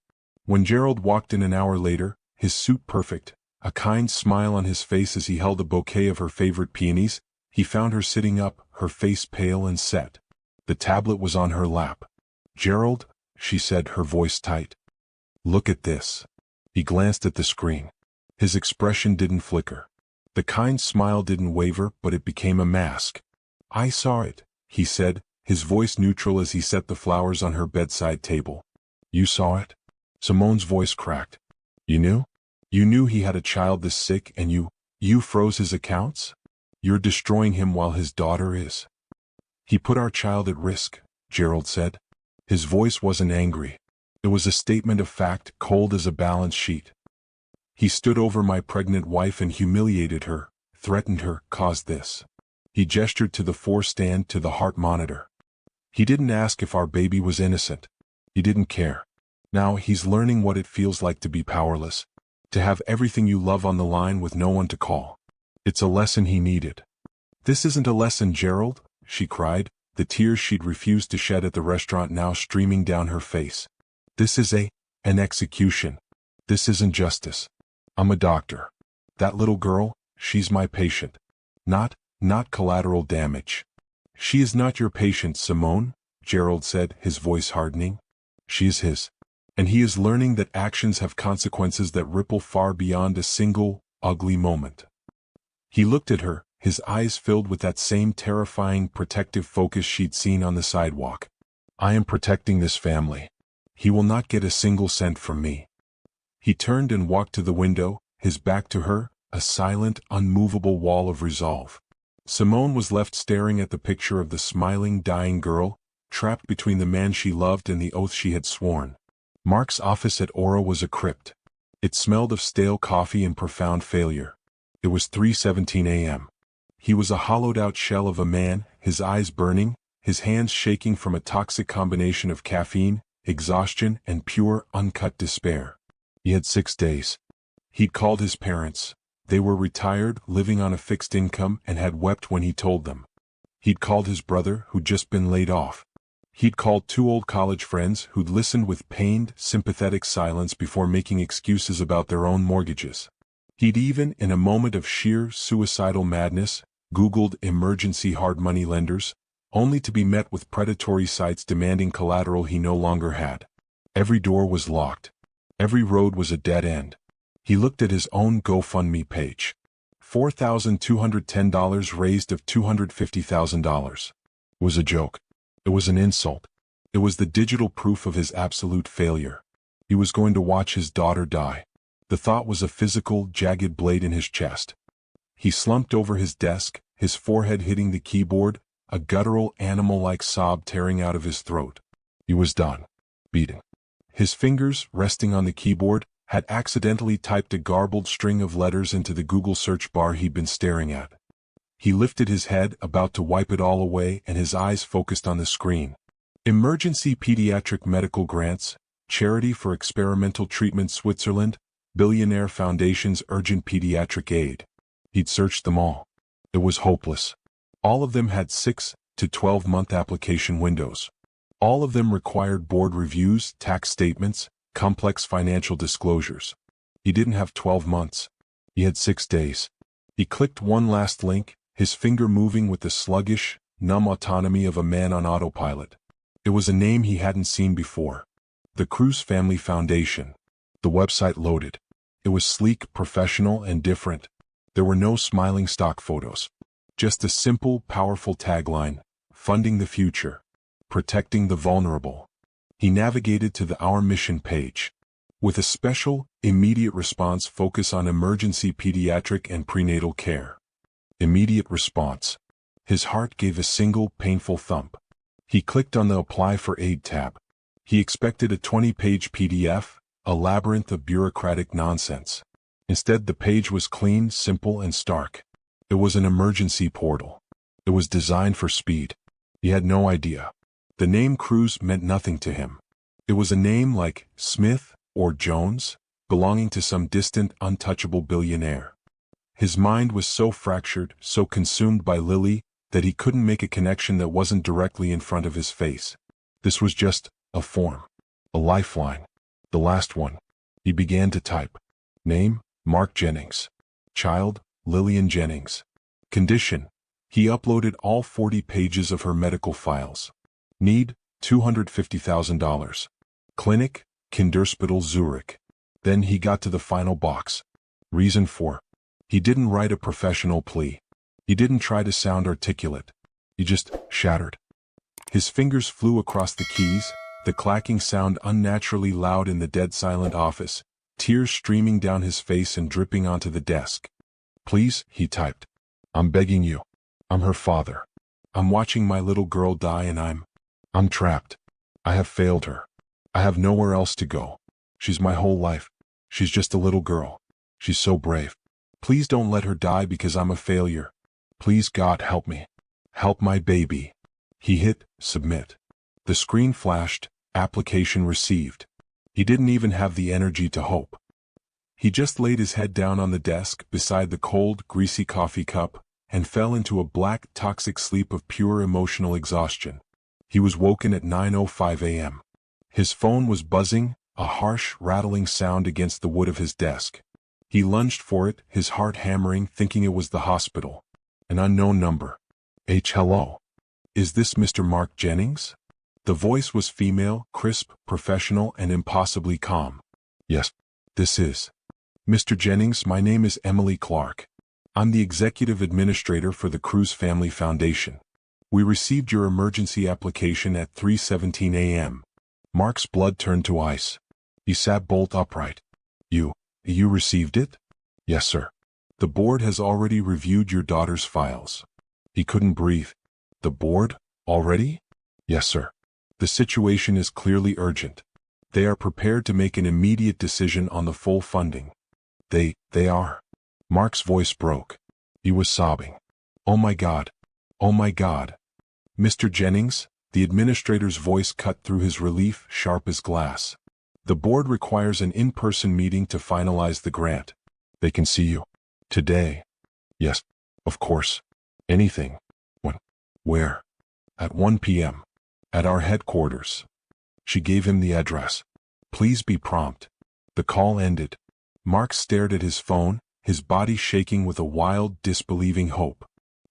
Speaker 1: When Gerald walked in an hour later, his suit perfect, a kind smile on his face as he held a bouquet of her favorite peonies, he found her sitting up, her face pale and set. The tablet was on her lap. Gerald, she said, her voice tight. Look at this. He glanced at the screen. His expression didn't flicker. The kind smile didn't waver, but it became a mask. I saw it, he said, his voice neutral as he set the flowers on her bedside table. You saw it? Simone's voice cracked. You knew? You knew he had a child this sick and you froze his accounts? You're destroying him while his daughter is. He put our child at risk, Gerald said. His voice wasn't angry. It was a statement of fact, cold as a balance sheet. He stood over my pregnant wife and humiliated her, threatened her, caused this. He gestured to the stand to the heart monitor. He didn't ask if our baby was innocent. He didn't care. Now he's learning what it feels like to be powerless, to have everything you love on the line with no one to call. It's a lesson he needed. This isn't a lesson, Gerald, she cried, the tears she'd refused to shed at the restaurant now streaming down her face. This is an execution. This isn't justice. I'm a doctor. That little girl, she's my patient. Not collateral damage. She is not your patient, Simone, Gerald said, his voice hardening. She is his. And he is learning that actions have consequences that ripple far beyond a single, ugly moment. He looked at her, his eyes filled with that same terrifying, protective focus she'd seen on the sidewalk. I am protecting this family. He will not get a single cent from me. He turned and walked to the window, his back to her, a silent, unmovable wall of resolve. Simone was left staring at the picture of the smiling, dying girl, trapped between the man she loved and the oath she had sworn. Mark's office at Aura was a crypt. It smelled of stale coffee and profound failure. It was 3:17 a.m. He was a hollowed-out shell of a man, his eyes burning, his hands shaking from a toxic combination of caffeine, exhaustion, and pure, uncut despair. He had 6 days. He'd called his parents. They were retired, living on a fixed income, and had wept when he told them. He'd called his brother, who'd just been laid off. He'd called 2 old college friends who'd listened with pained, sympathetic silence before making excuses about their own mortgages. He'd even, in a moment of sheer, suicidal madness, Googled emergency hard money lenders, only to be met with predatory sites demanding collateral he no longer had. Every door was locked. Every road was a dead end. He looked at his own GoFundMe page. $4,210 raised of $250,000. It was a joke. It was an insult. It was the digital proof of his absolute failure. He was going to watch his daughter die. The thought was a physical, jagged blade in his chest. He slumped over his desk, his forehead hitting the keyboard, a guttural, animal-like sob tearing out of his throat. He was done. Beaten. His fingers, resting on the keyboard, had accidentally typed a garbled string of letters into the Google search bar he'd been staring at. He lifted his head, about to wipe it all away, and his eyes focused on the screen. Emergency Pediatric Medical Grants, Charity for Experimental Treatment Switzerland, Billionaire Foundation's Urgent Pediatric Aid. He'd searched them all. It was hopeless. All of them had 6 to 12-month application windows. All of them required board reviews, tax statements, complex financial disclosures. He didn't have 12 months. He had 6 days. He clicked one last link, his finger moving with the sluggish, numb autonomy of a man on autopilot. It was a name he hadn't seen before. The Cruz Family Foundation. The website loaded. It was sleek, professional, and different. There were no smiling stock photos. Just a simple, powerful tagline: funding the future, protecting the vulnerable. He navigated to the Our Mission page. With a special, immediate response focus on emergency pediatric and prenatal care. Immediate response. His heart gave a single, painful thump. He clicked on the Apply for Aid tab. He expected a 20-page PDF, a labyrinth of bureaucratic nonsense. Instead, the page was clean, simple, and stark. It was an emergency portal. It was designed for speed. He had no idea. The name Cruz meant nothing to him. It was a name like Smith or Jones, belonging to some distant, untouchable billionaire. His mind was so fractured, so consumed by Lily, that he couldn't make a connection that wasn't directly in front of his face. This was just a form. A lifeline. The last one. He began to type. Name: Mark Jennings. Child: Lillian Jennings. Condition: he uploaded all 40 pages of her medical files. Need: $250,000. Clinic: Kinderspital Zurich. Then he got to the final box. Reason for. He didn't write a professional plea. He didn't try to sound articulate. He just shattered. His fingers flew across the keys, the clacking sound unnaturally loud in the dead silent office, tears streaming down his face and dripping onto the desk. Please, he typed. I'm begging you. I'm her father. I'm watching my little girl die and I'm trapped. I have failed her. I have nowhere else to go. She's my whole life. She's just a little girl. She's so brave. Please don't let her die because I'm a failure. Please God help me. Help my baby. He hit submit. The screen flashed, application received. He didn't even have the energy to hope. He just laid his head down on the desk beside the cold, greasy coffee cup and fell into a black, toxic sleep of pure emotional exhaustion. He was woken at 9:05 a.m. His phone was buzzing, a harsh, rattling sound against the wood of his desk. He lunged for it, his heart hammering, thinking it was the hospital. An unknown number. Hello. Is this Mr. Mark Jennings? The voice was female, crisp, professional, and impossibly calm. Yes, this is. Mr. Jennings, my name is Emily Clark. I'm the executive administrator for the Cruz Family Foundation. We received your emergency application at 3:17 a.m. Mark's blood turned to ice. He sat bolt upright. You received it? Yes, sir. The board has already reviewed your daughter's files. He couldn't breathe. The board? Already? Yes, sir. The situation is clearly urgent. They are prepared to make an immediate decision on the full funding. They are. Mark's voice broke. He was sobbing. Oh my God. Oh my God. Mr. Jennings, the administrator's voice cut through his relief, sharp as glass. The board requires an in-person meeting to finalize the grant. They can see you. Today. Yes, of course. Anything. When? Where? At 1 p.m. At our headquarters. She gave him the address. Please be prompt. The call ended. Mark stared at his phone, his body shaking with a wild, disbelieving hope.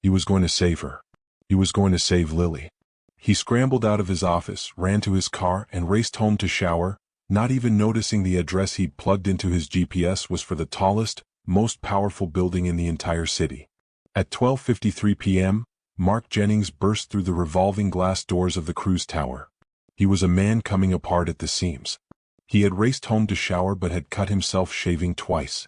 Speaker 1: He was going to save her. He was going to save Lily. He scrambled out of his office, ran to his car, and raced home to shower, not even noticing the address he'd plugged into his GPS was for the tallest, most powerful building in the entire city. At 12:53 p.m., Mark Jennings burst through the revolving glass doors of the Cruz Tower. He was a man coming apart at the seams. He had raced home to shower but had cut himself shaving twice.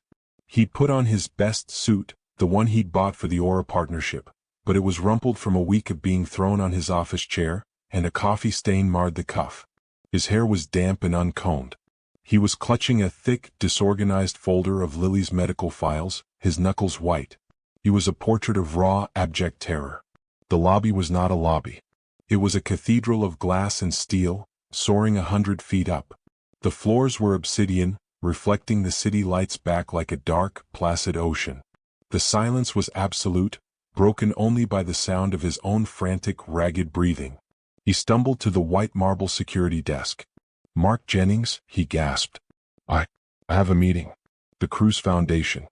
Speaker 1: He'd put on his best suit, the one he'd bought for the Aura partnership, but it was rumpled from a week of being thrown on his office chair, and a coffee stain marred the cuff. His hair was damp and uncombed. He was clutching a thick, disorganized folder of Lily's medical files, his knuckles white. He was a portrait of raw, abject terror. The lobby was not a lobby. It was a cathedral of glass and steel, soaring 100 feet up. The floors were obsidian, reflecting the city lights back like a dark, placid ocean. The silence was absolute, broken only by the sound of his own frantic, ragged breathing. He stumbled to the white marble security desk. Mark Jennings, he gasped. I have a meeting. The Cruz Foundation.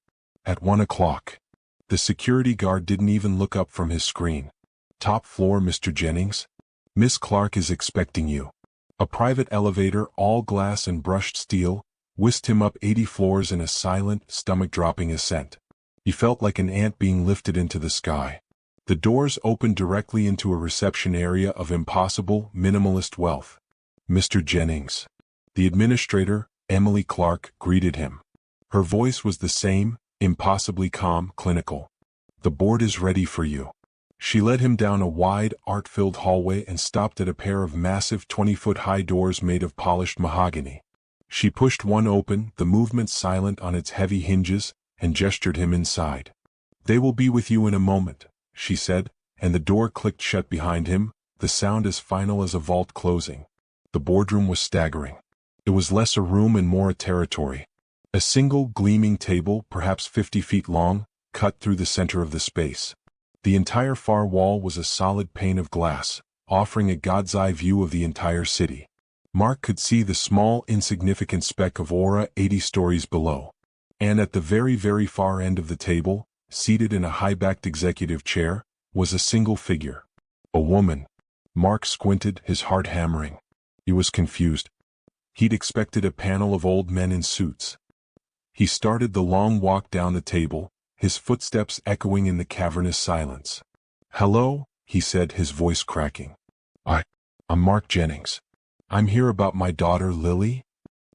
Speaker 1: At 1 o'clock. The security guard didn't even look up from his screen. Top floor, Mr. Jennings. Miss Clark is expecting you. A private elevator, all glass and brushed steel, whisked him up 80 floors in a silent, stomach-dropping ascent. He felt like an ant being lifted into the sky. The doors opened directly into a reception area of impossible, minimalist wealth. Mr. Jennings. The administrator, Emily Clark, greeted him. Her voice was the same, impossibly calm, clinical. The board is ready for you. She led him down a wide, art-filled hallway and stopped at a pair of massive 20-foot-high doors made of polished mahogany. She pushed one open, the movement silent on its heavy hinges, and gestured him inside. They will be with you in a moment, she said, and the door clicked shut behind him, the sound as final as a vault closing. The boardroom was staggering. It was less a room and more a territory. A single gleaming table, perhaps 50 feet long, cut through the center of the space. The entire far wall was a solid pane of glass, offering a god's eye view of the entire city. Mark could see the small, insignificant speck of aura 80 stories below. And at the very, very far end of the table, seated in a high-backed executive chair, was a single figure. A woman. Mark squinted, his heart hammering. He was confused. He'd expected a panel of old men in suits. He started the long walk down the table, his footsteps echoing in the cavernous silence. Hello, he said, his voice cracking. I'm Mark Jennings. I'm here about my daughter Lily.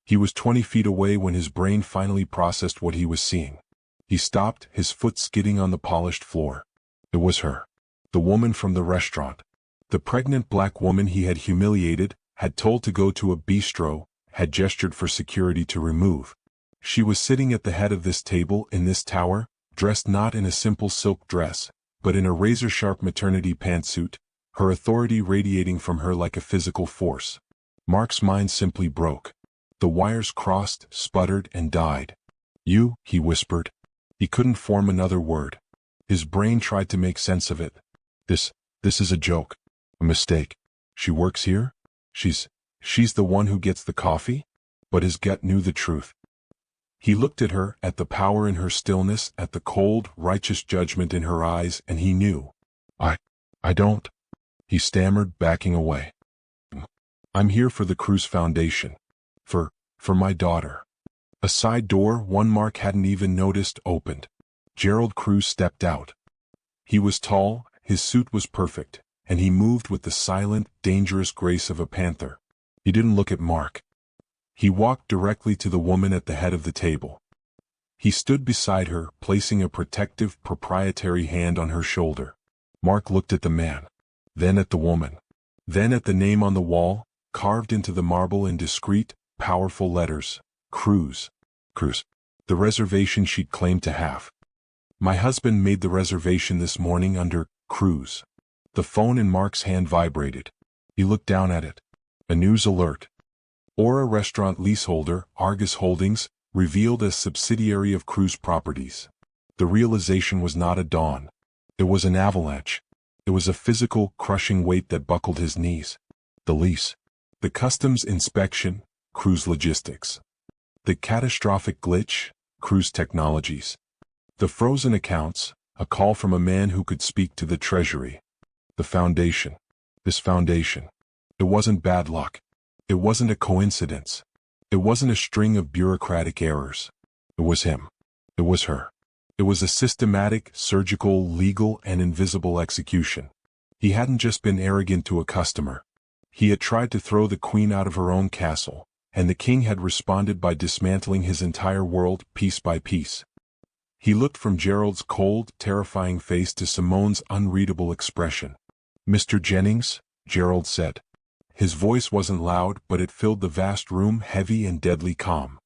Speaker 1: He was 20 feet away when his brain finally processed what he was seeing. He stopped, his foot skidding on the polished floor. It was her. The woman from the restaurant. The pregnant black woman he had humiliated, had told to go to a bistro, had gestured for security to remove. She was sitting at the head of this table in this tower, dressed not in a simple silk dress, but in a razor-sharp maternity pantsuit, her authority radiating from her like a physical force. Mark's mind simply broke. The wires crossed, sputtered, and died. "You," he whispered. He couldn't form another word. His brain tried to make sense of it. This is a joke. A mistake. She works here? She's the one who gets the coffee? But his gut knew the truth. He looked at her, at the power in her stillness, at the cold, righteous judgment in her eyes, and he knew. I don't. He stammered, backing away. "I'm here for the Cruz Foundation. For my daughter." A side door, one Mark hadn't even noticed, opened. Gerald Cruz stepped out. He was tall, his suit was perfect, and he moved with the silent, dangerous grace of a panther. He didn't look at Mark. He walked directly to the woman at the head of the table. He stood beside her, placing a protective, proprietary hand on her shoulder. Mark looked at the man, then at the woman, then at the name on the wall, carved into the marble in discreet, powerful letters, Cruz. The reservation she'd claimed to have. "My husband made the reservation this morning under Cruz." The phone in Mark's hand vibrated. He looked down at it. A news alert. Aura Restaurant leaseholder, Argus Holdings, revealed as subsidiary of Cruz Properties. The realization was not a dawn. It was an avalanche. It was a physical, crushing weight that buckled his knees. The lease. The customs inspection, Cruz Logistics. The catastrophic glitch, Cruz Technologies. The frozen accounts, a call from a man who could speak to the Treasury. The foundation. This foundation. It wasn't bad luck. It wasn't a coincidence. It wasn't a string of bureaucratic errors. It was him. It was her. It was a systematic, surgical, legal, and invisible execution. He hadn't just been arrogant to a customer. He had tried to throw the queen out of her own castle, and the king had responded by dismantling his entire world piece by piece. He looked from Gerald's cold, terrifying face to Simone's unreadable expression. "Mr. Jennings," Gerald said. His voice wasn't loud, but it filled the vast room, heavy and deadly calm.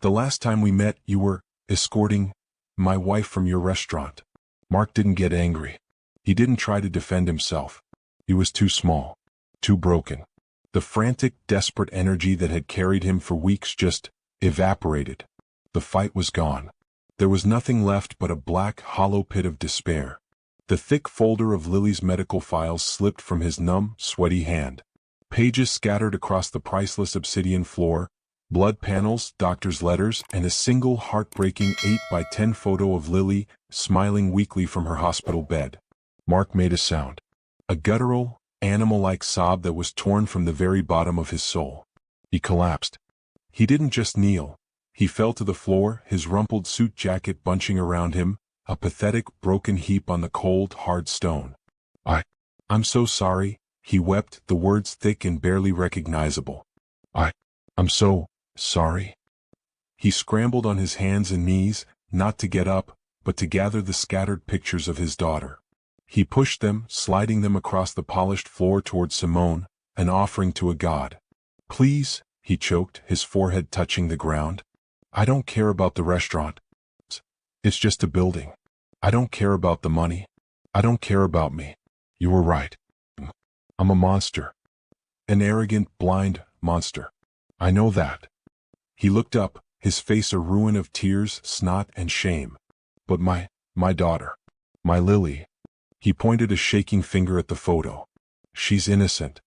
Speaker 1: "The last time we met, you were escorting my wife from your restaurant." Mark didn't get angry. He didn't try to defend himself. He was too small, too broken. The frantic, desperate energy that had carried him for weeks just evaporated. The fight was gone. There was nothing left but a black, hollow pit of despair. The thick folder of Lily's medical files slipped from his numb, sweaty hand. Pages scattered across the priceless obsidian floor, blood panels, doctor's letters, and a single heartbreaking 8x10 photo of Lily, smiling weakly from her hospital bed. Mark made a sound. A guttural, animal-like sob that was torn from the very bottom of his soul. He collapsed. He didn't just kneel. He fell to the floor, his rumpled suit jacket bunching around him, a pathetic, broken heap on the cold, hard stone. I'm so sorry," he wept, the words thick and barely recognizable. I'm so sorry." He scrambled on his hands and knees, not to get up, but to gather the scattered pictures of his daughter. He pushed them, sliding them across the polished floor toward Simone, an offering to a god. "Please," he choked, his forehead touching the ground. "I don't care about the restaurant. It's just a building. I don't care about the money. I don't care about me. You were right. I'm a monster. An arrogant, blind monster. I know that." He looked up, his face a ruin of tears, snot, and shame. "But my daughter. My Lily." He pointed a shaking finger at the photo. "She's innocent.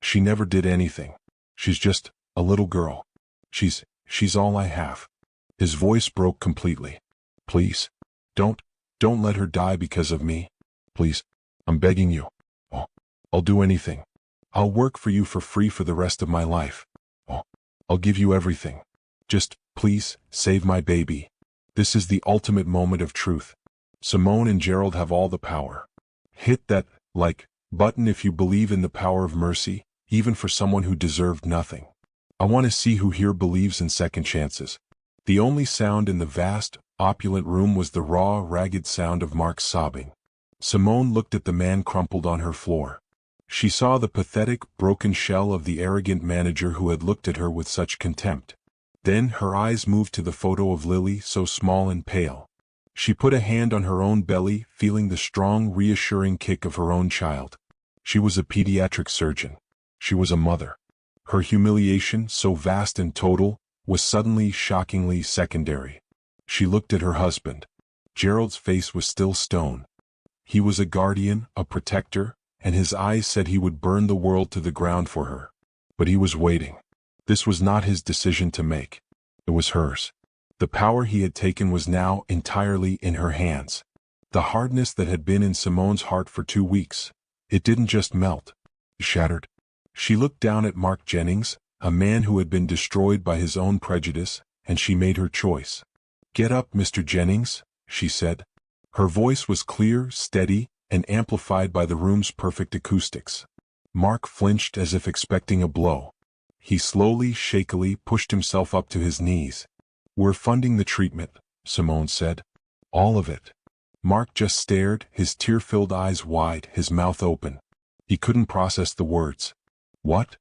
Speaker 1: She never did anything. She's just a little girl. She's all I have." His voice broke completely. "Please, don't let her die because of me. Please, I'm begging you. I'll do anything. I'll work for you for free for the rest of my life. I'll give you everything. Just, please, save my baby. This is the ultimate moment of truth. Simone and Gerald have all the power. Hit that like button if you believe in the power of mercy, even for someone who deserved nothing. I want to see who here believes in second chances." The only sound in the vast, opulent room was the raw, ragged sound of Mark's sobbing. Simone looked at the man crumpled on her floor. She saw the pathetic, broken shell of the arrogant manager who had looked at her with such contempt. Then her eyes moved to the photo of Lily, so small and pale. She put a hand on her own belly, feeling the strong, reassuring kick of her own child. She was a pediatric surgeon. She was a mother. Her humiliation, so vast and total, was suddenly, shockingly secondary. She looked at her husband. Gerald's face was still stone. He was a guardian, a protector, and his eyes said he would burn the world to the ground for her. But he was waiting. This was not his decision to make. It was hers. The power he had taken was now entirely in her hands. The hardness that had been in Simone's heart for 2 weeks, it didn't just melt. It shattered. She looked down at Mark Jennings, a man who had been destroyed by his own prejudice, and she made her choice. "Get up, Mr. Jennings," she said. Her voice was clear, steady, and amplified by the room's perfect acoustics. Mark flinched as if expecting a blow. He slowly, shakily pushed himself up to his knees. "We're funding the treatment," Simone said. "All of it." Mark just stared, his tear-filled eyes wide, his mouth open. He couldn't process the words. "What?"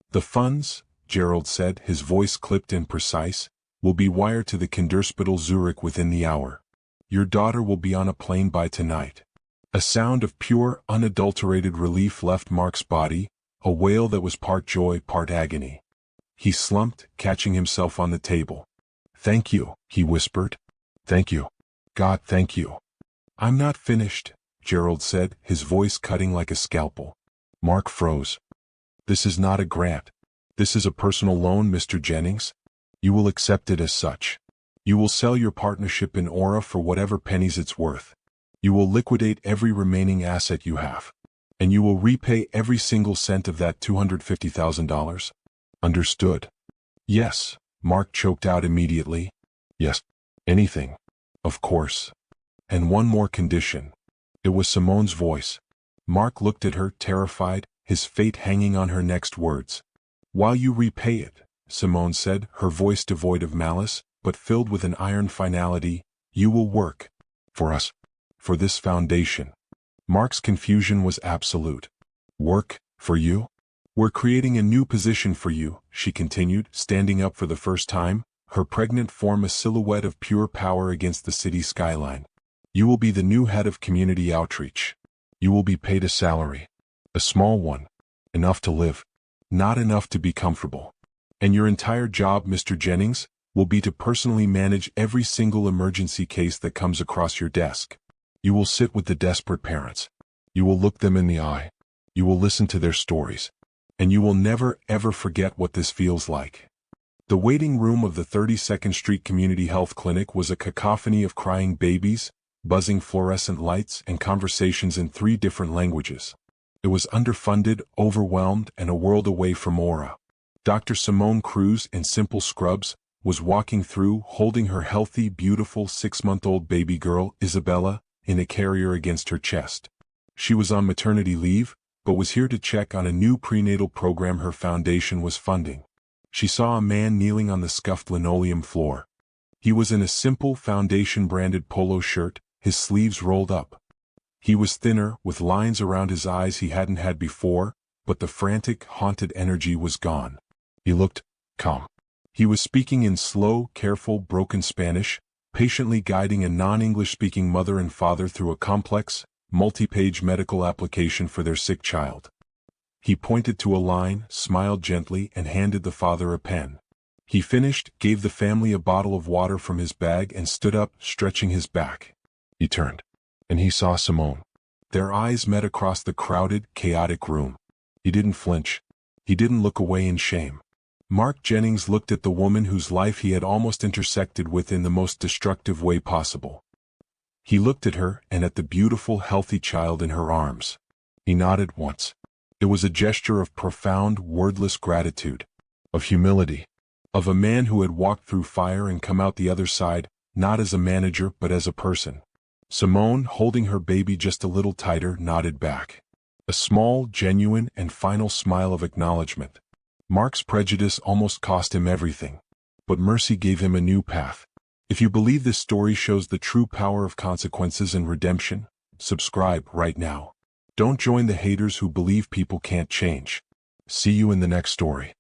Speaker 1: "The funds," Gerald said, his voice clipped and precise, "will be wired to the Kinderspital Zurich within the hour. Your daughter will be on a plane by tonight." A sound of pure, unadulterated relief left Mark's body, a wail that was part joy, part agony. He slumped, catching himself on the table. "Thank you," he whispered. "Thank you. God, thank you." "I'm not finished," Gerald said, his voice cutting like a scalpel. Mark froze. "This is not a grant. This is a personal loan, Mr. Jennings. You will accept it as such. You will sell your partnership in Aura for whatever pennies it's worth. You will liquidate every remaining asset you have. And you will repay every single cent of that $250,000. Understood?" "Yes," Mark choked out immediately. "Yes. Anything. Of course. And one more condition." It was Simone's voice. Mark looked at her, terrified, his fate hanging on her next words. "While you repay it," Simone said, her voice devoid of malice, but filled with an iron finality, "you will work. For us. For this foundation." Mark's confusion was absolute. "Work? For you?" "We're creating a new position for you," she continued, standing up for the first time, her pregnant form a silhouette of pure power against the city skyline. "You will be the new head of community outreach. You will be paid a salary. A small one. Enough to live. Not enough to be comfortable. And your entire job, Mr. Jennings, will be to personally manage every single emergency case that comes across your desk. You will sit with the desperate parents. You will look them in the eye. You will listen to their stories. And you will never, ever forget what this feels like." The waiting room of the 32nd Street Community Health Clinic was a cacophony of crying babies, buzzing fluorescent lights, and conversations in 3 different languages. It was underfunded, overwhelmed, and a world away from Aura. Dr. Simone Cruz, in simple scrubs, was walking through, holding her healthy, beautiful 6-month-old baby girl, Isabella, in a carrier against her chest. She was on maternity leave, but was here to check on a new prenatal program her foundation was funding. She saw a man kneeling on the scuffed linoleum floor. He was in a simple foundation-branded polo shirt, his sleeves rolled up. He was thinner, with lines around his eyes he hadn't had before, but the frantic, haunted energy was gone. He looked calm. He was speaking in slow, careful, broken Spanish, patiently guiding a non-English-speaking mother and father through a complex, multi-page medical application for their sick child. He pointed to a line, smiled gently, and handed the father a pen. He finished, gave the family a bottle of water from his bag, and stood up, stretching his back. He turned, and he saw Simone. Their eyes met across the crowded, chaotic room. He didn't flinch. He didn't look away in shame. Mark Jennings looked at the woman whose life he had almost intersected with in the most destructive way possible. He looked at her and at the beautiful, healthy child in her arms. He nodded once. It was a gesture of profound, wordless gratitude, of humility, of a man who had walked through fire and come out the other side, not as a manager but as a person. Simone, holding her baby just a little tighter, nodded back. A small, genuine, and final smile of acknowledgement. Mark's prejudice almost cost him everything. But mercy gave him a new path. If you believe this story shows the true power of consequences and redemption, subscribe right now. Don't join the haters who believe people can't change. See you in the next story.